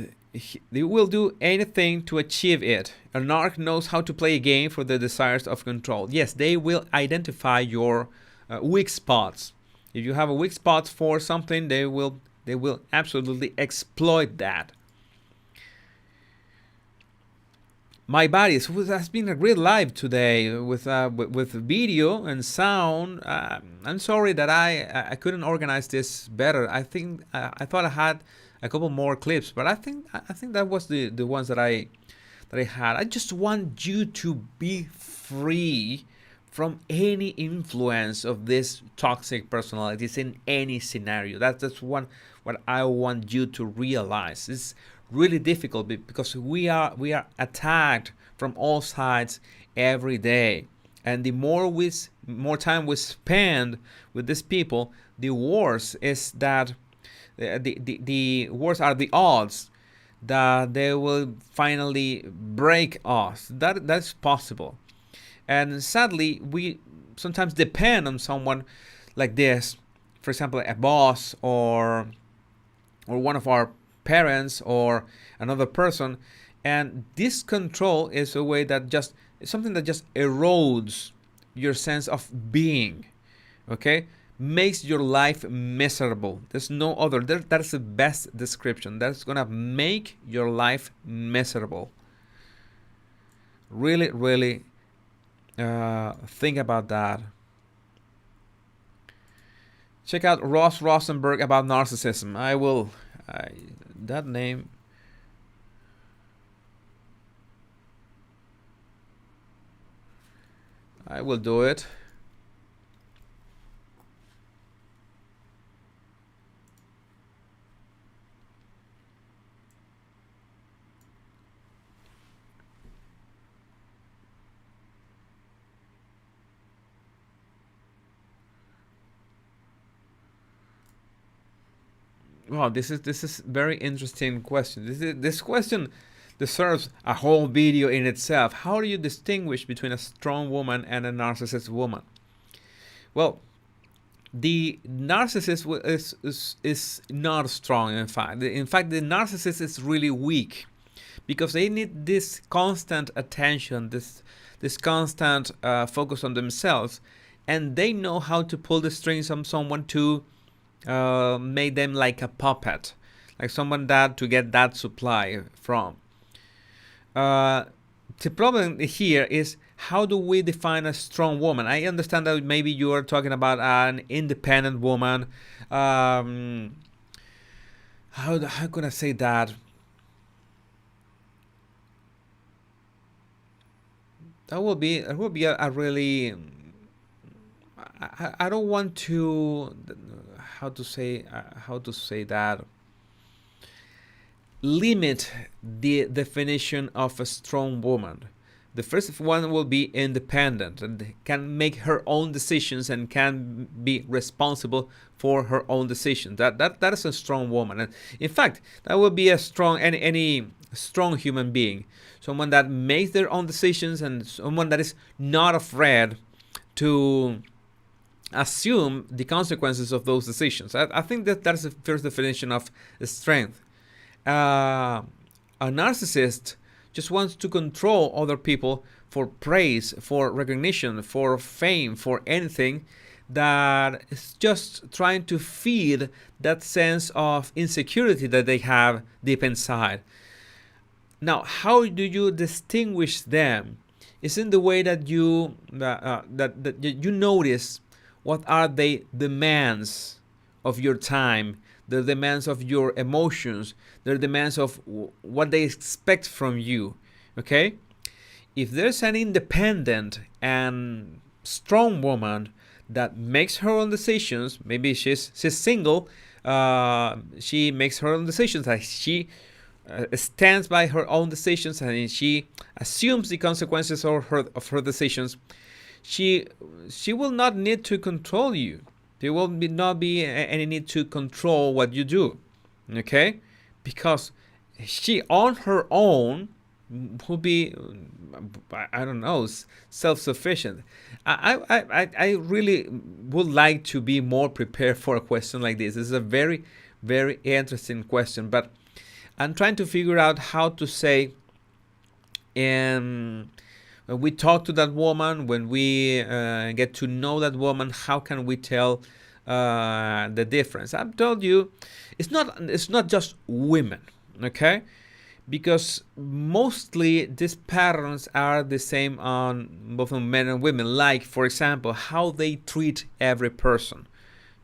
they will do anything to achieve it. A narc knows how to play a game for the desires of control. Yes, they will identify your weak spots. If you have a weak spot for something, they will absolutely exploit that. My buddies, it has been a great live today with video and sound. I'm sorry that I couldn't organize this better. I think I thought I had a couple more clips, but I think that was the ones that I had. I just want you to be free from any influence of these toxic personalities in any scenario. That's what I want you to realize. It's really difficult because we are attacked from all sides every day, And the more time we spend with these people, the worse is that the worse are the odds that they will finally break us. That's possible. And sadly, we sometimes depend on someone like this, for example, a boss or one of our parents or another person. And this control is a way that just something that just erodes your sense of being, okay? Makes your life miserable. There's no other. That is the best description. That's gonna make your life miserable. Really, really think about that. Check out Ross Rosenberg about narcissism. That name. I will do it. Wow, this is very interesting question. This question deserves a whole video in itself. How do you distinguish between a strong woman and a narcissist woman? Well, the narcissist is not strong. In fact, the narcissist is really weak because they need this constant attention, this constant focus on themselves, and they know how to pull the strings on someone to make them like a puppet, like someone that to get that supply from. The problem here is, how do we define a strong woman? I understand that maybe you are talking about an independent woman. How can I say that? That will be a really. I don't want to. How to say that? Limit the definition of a strong woman. The first one will be independent and can make her own decisions and can be responsible for her own decisions. That is a strong woman. And in fact, that will be a strong any strong human being. Someone that makes their own decisions and someone that is not afraid to assume the consequences of those decisions. I think that is the first definition of strength. A narcissist just wants to control other people for praise, for recognition, for fame, for anything that is just trying to feed that sense of insecurity that they have deep inside. Now, how do you distinguish them? It's in the way that you that you notice what are the demands of your time, the demands of your emotions, the demands of what they expect from you, okay? If there's an independent and strong woman that makes her own decisions, maybe she's single, she makes her own decisions, like she stands by her own decisions and she assumes the consequences of her decisions, she will not need to control you. There will not be any need to control what you do, okay? Because she on her own will be, I don't know, self-sufficient. I really would like to be more prepared for a question like this. This is a very, very interesting question, but I'm trying to figure out how to say, when we talk to that woman, when we get to know that woman, how can we tell the difference? I've told you, it's not just women, okay? Because mostly these patterns are the same on both men and women. Like, for example, how they treat every person,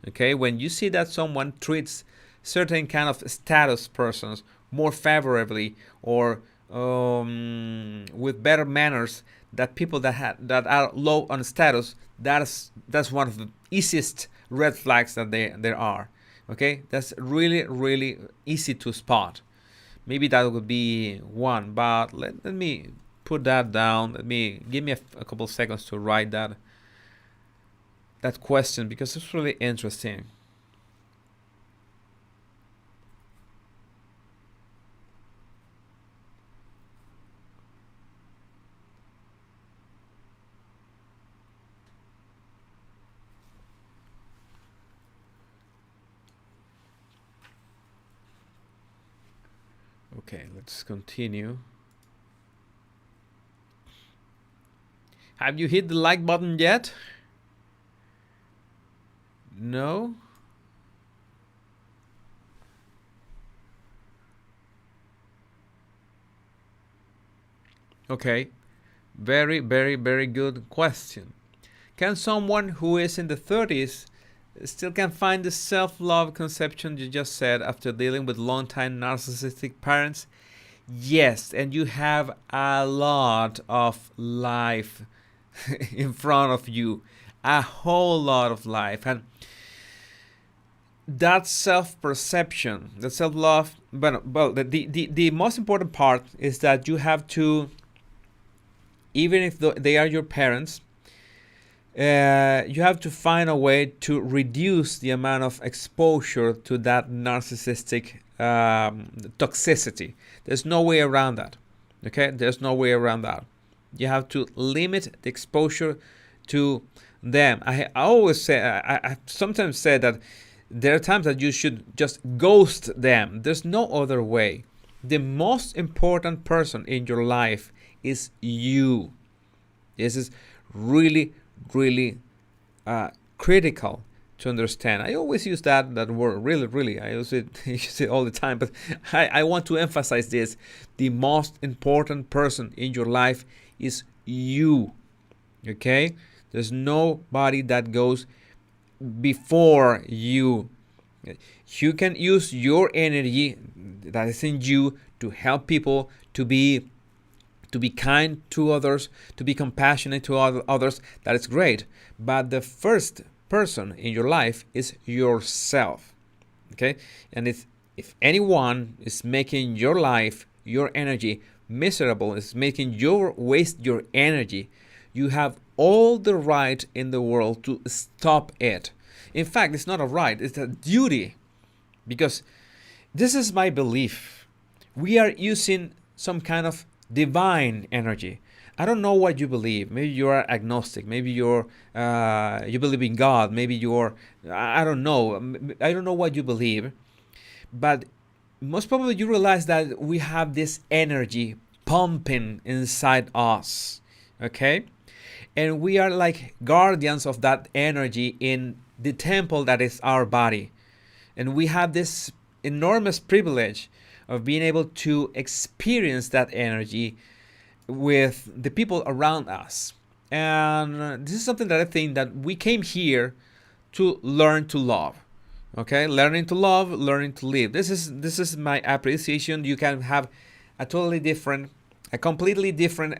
okay? When you see that someone treats certain kind of status persons more favorably or with better manners that people that are low on status, that's one of the easiest red flags that there are. Okay, that's really, really easy to spot. Maybe that would be one, but let me put that down. Give me a couple seconds to write that question, because it's really interesting. Okay, let's continue. Have you hit the like button yet? No? Okay. Very, very, very good question. Can someone who is in the 30s still can find the self-love conception you just said after dealing with long-time narcissistic parents? Yes, and you have a lot of life in front of you, a whole lot of life. And that self-perception, the self-love, well, the most important part is that you have to, even if they are your parents, you have to find a way to reduce the amount of exposure to that narcissistic toxicity. There's no way around that. Okay, there's no way around that. You have to limit the exposure to them. I always say, I sometimes say that there are times that you should just ghost them. There's no other way. The most important person in your life is you. This is really, really critical to understand. I always use that word, really. I use it all the time, but I want to emphasize this. The most important person in your life is you. Okay? There's nobody that goes before you. You can use your energy that is in you to help people, to be kind to others, to be compassionate to others. That is great. But the first person in your life is yourself. Okay? And if anyone is making your life, your energy miserable, is making you waste your energy, you have all the right in the world to stop it. In fact, it's not a right, it's a duty. Because this is my belief. We are using some kind of divine energy. I don't know what you believe. Maybe you are agnostic. Maybe you believe in God. Maybe I don't know. I don't know what you believe. But most probably you realize that we have this energy pumping inside us. Okay? And we are like guardians of that energy in the temple that is our body. And we have this enormous privilege of being able to experience that energy with the people around us. And this is something that I think that we came here to learn to love. Okay, learning to love, learning to live. This is my appreciation. You can have a completely different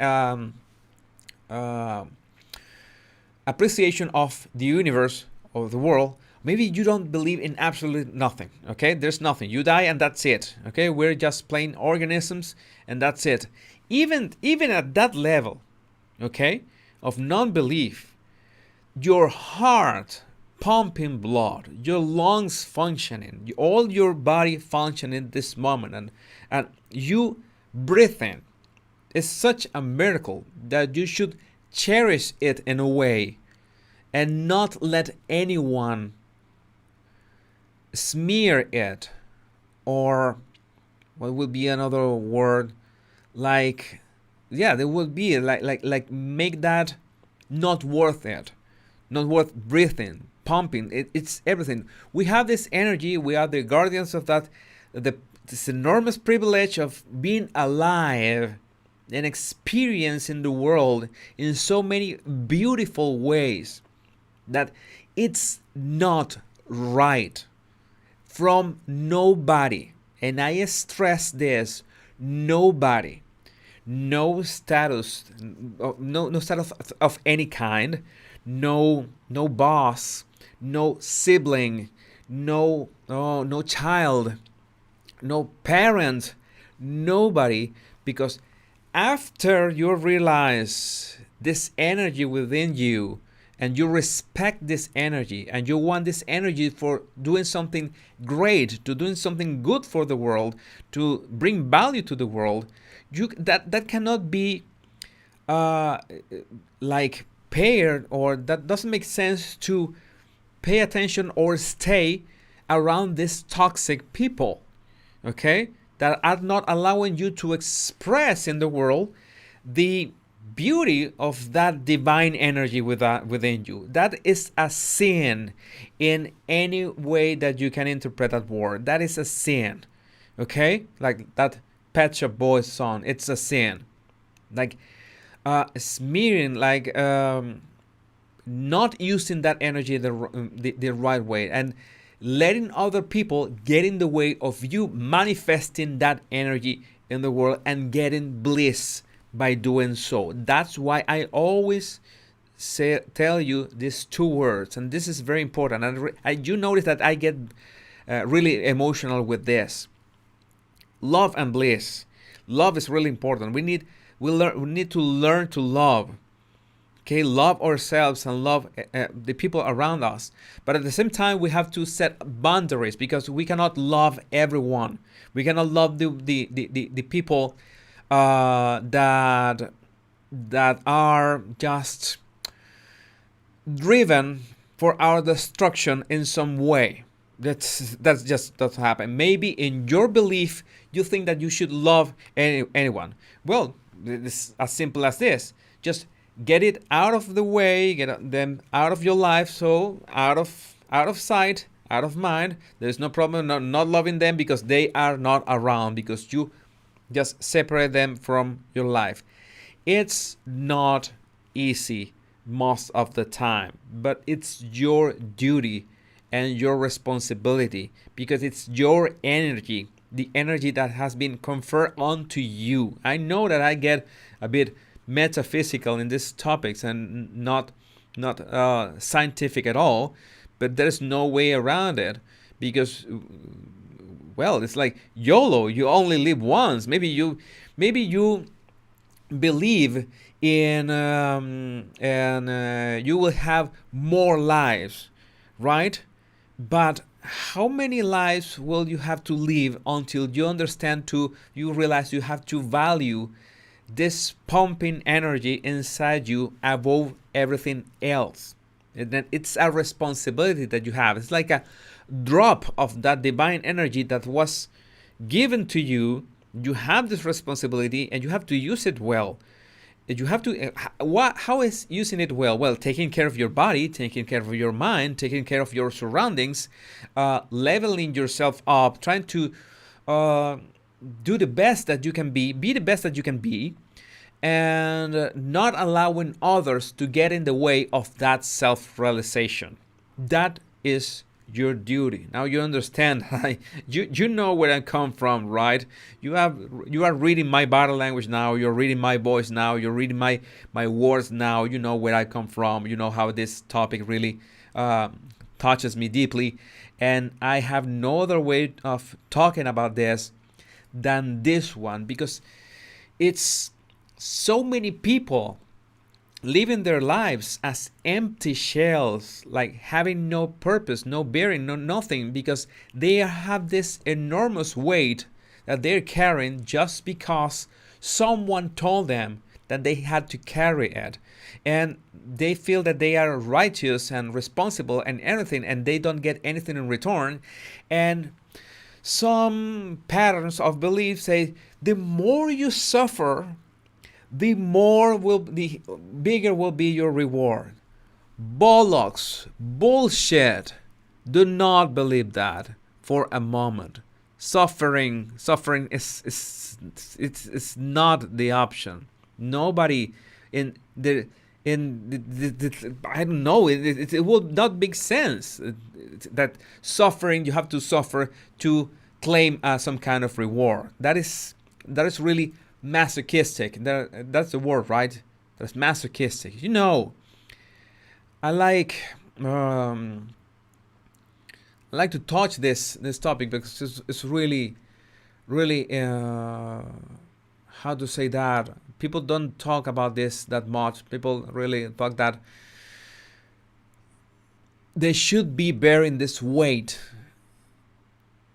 appreciation of the universe, of the world. Maybe you don't believe in absolutely nothing. Okay, there's nothing. You die and that's it. Okay, we're just plain organisms and that's it. Even at that level, okay, of non-belief, your heart pumping blood, your lungs functioning, all your body functioning this moment, and you breathing is such a miracle that you should cherish it in a way and not let anyone smear it, or what would be another word, like, yeah, there would be like make that not worth it, not worth breathing, pumping. It's everything. We have this energy. We are the guardians of that. This enormous privilege of being alive and experiencing the world in so many beautiful ways that it's not right from nobody, and I stress this, nobody, no status, no status of any kind, no boss, no sibling, no child, no parent, nobody, because after you realize this energy within you, and you respect this energy, and you want this energy for doing something great, to doing something good for the world, to bring value to the world, that cannot be like paired, or that doesn't make sense to pay attention or stay around these toxic people, okay, that are not allowing you to express in the world the beauty of that divine energy within you. That is a sin in any way that you can interpret that word. That is a sin, okay? Like that Pet Shop Boys song, it's a sin. Like smearing, like not using that energy the right way, and letting other people get in the way of you manifesting that energy in the world and getting bliss by doing so. That's why I always tell you these two words, and this is very important. And you notice that I get really emotional with this. Love and bliss. Love is really important. We need to learn to love. Okay, love ourselves and love the people around us. But at the same time, we have to set boundaries, because we cannot love everyone. We cannot love the people that are just driven for our destruction in some way. That's just doesn't happen. Maybe in your belief, you think that you should love anyone. Well, it's as simple as this. Just get it out of the way, get them out of your life, so out of sight, out of mind. There's no problem not loving them because they are not around, because you just separate them from your life. It's not easy most of the time, but it's your duty and your responsibility, because it's your energy, the energy that has been conferred onto you. I know that I get a bit metaphysical in these topics and not scientific at all, but there's no way around it, because, well, it's like YOLO. You only live once. Maybe you believe in and you will have more lives, right? But how many lives will you have to live until you realize you have to value this pumping energy inside you above everything else? And then it's a responsibility that you have. It's like a drop of that divine energy that was given to you. You have this responsibility and you have to use it well. You have to, how is using it well? Well, taking care of your body, taking care of your mind, taking care of your surroundings, leveling yourself up, trying to do the best that you can be the best that you can be, and not allowing others to get in the way of that self-realization. That is your duty. Now you understand. You know where I come from, right? You are reading my body language now. You're reading my voice now. You're reading my words now. You know where I come from. You know how this topic really touches me deeply, and I have no other way of talking about this than this one, because it's so many people living their lives as empty shells, like having no purpose, no bearing, no nothing, because they have this enormous weight that they're carrying just because someone told them that they had to carry it. And they feel that they are righteous and responsible and everything, and they don't get anything in return. And some patterns of belief say the more you suffer, the bigger will be your reward. Bollocks, bullshit. Do not believe that for a moment. Suffering is not the option. Nobody I don't know. It will not make sense that suffering, you have to suffer to claim some kind of reward. That is really masochistic. That's the word, right? That's masochistic. You know, I like to touch this topic because it's really how to say that? People don't talk about this that much. People really talk that they should be bearing this weight,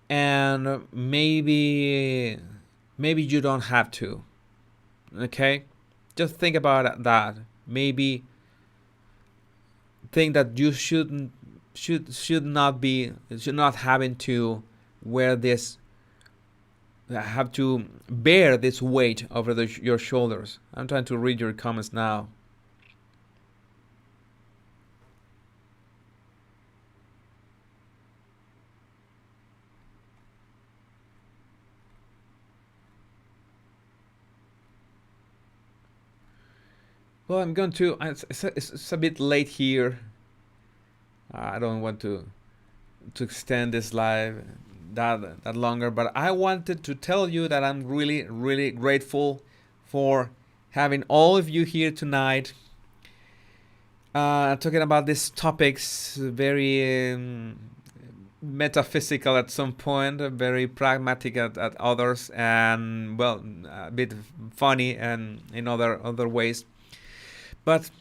and maybe you don't have to. Okay, just think about that. Maybe think that you should not having to wear this, have to bear this weight over your shoulders. I'm trying to read your comments now. Well, I'm going to. It's a bit late here. I don't want to extend this live that longer, but I wanted to tell you that I'm really, really grateful for having all of you here tonight, talking about these topics, very metaphysical at some point, very pragmatic at others, and well, a bit funny and in other ways. But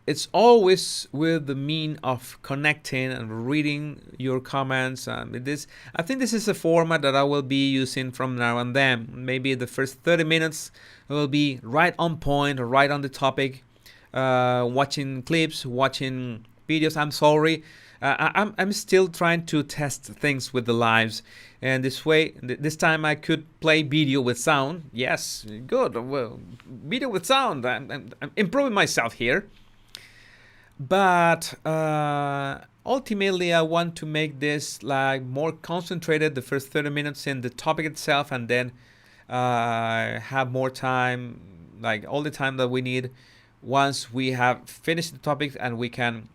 it's always with the mean of connecting and reading your comments. I think this is a format that I will be using from now and then. Maybe the first 30 minutes will be right on point, right on the topic, watching clips, watching videos. I'm sorry. I'm still trying to test things with the lives, and this way, this time I could play video with sound. Yes, good. Well, video with sound. I'm improving myself here. But ultimately, I want to make this like more concentrated, the first 30 minutes in the topic itself, and then have more time, like all the time that we need once we have finished the topic, and we can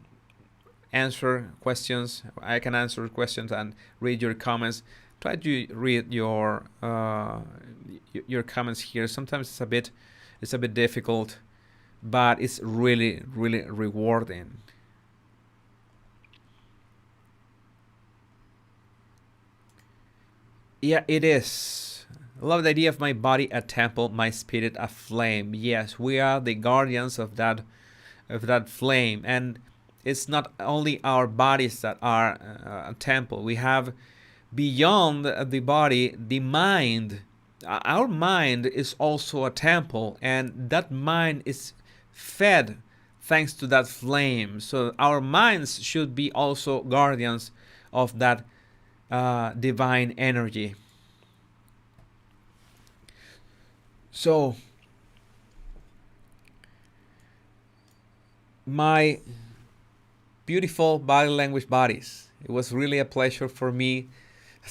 answer questions. I can answer questions and read your comments. Try to read your comments here. Sometimes it's a bit difficult, but it's really, really rewarding. Yeah, it is. I love the idea of my body a temple, my spirit a flame. Yes, we are the guardians of that flame, and it's not only our bodies that are a temple. We have beyond the body, the mind. Our mind is also a temple, and that mind is fed thanks to that flame. So our minds should be also guardians of that divine energy. So my beautiful body language bodies, it was really a pleasure for me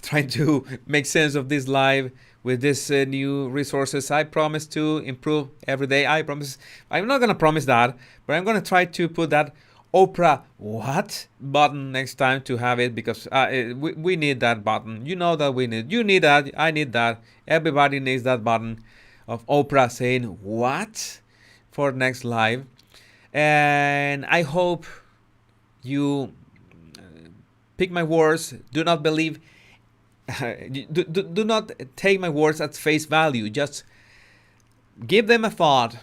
trying to make sense of this live with these new resources. I promise to improve every day. I promise. I'm not gonna promise that, but I'm gonna try to put that Oprah what button next time to have it, because we need that button. You know that we need. You need that. I need that. Everybody needs that button of Oprah saying what for next live. And I hope you pick my words. Do not believe. Do not take my words at face value. Just give them a thought.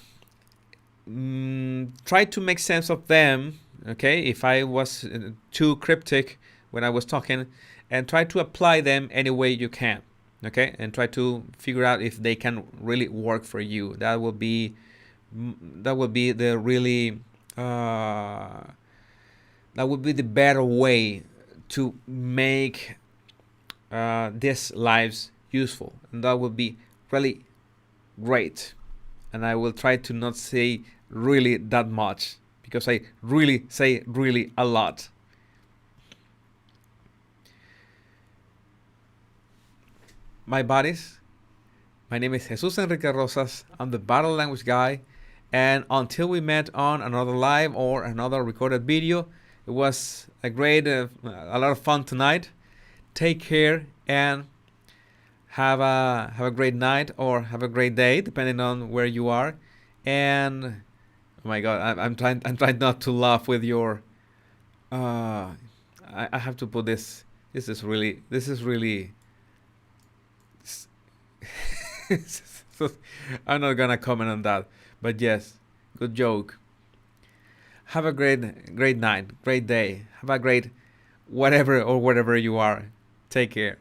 Try to make sense of them. Okay, if I was too cryptic when I was talking, and try to apply them any way you can. Okay, and try to figure out if they can really work for you. That will be the really that would be the better way to make these lives useful, and that would be really great. And I will try to not say really that much, because I really say really a lot. My buddies, my name is Jesus Enrique Rosas. I'm the Battle Language Guy, and until we met on another live or another recorded video, it was a lot of fun tonight. Take care and have a great night, or have a great day, depending on where you are. And oh my God, I'm trying not to laugh with your. I have to put this. This is really. So I'm not gonna comment on that. But yes, good joke. Have a great night, great day. Have a great whatever or whatever you are. Take care.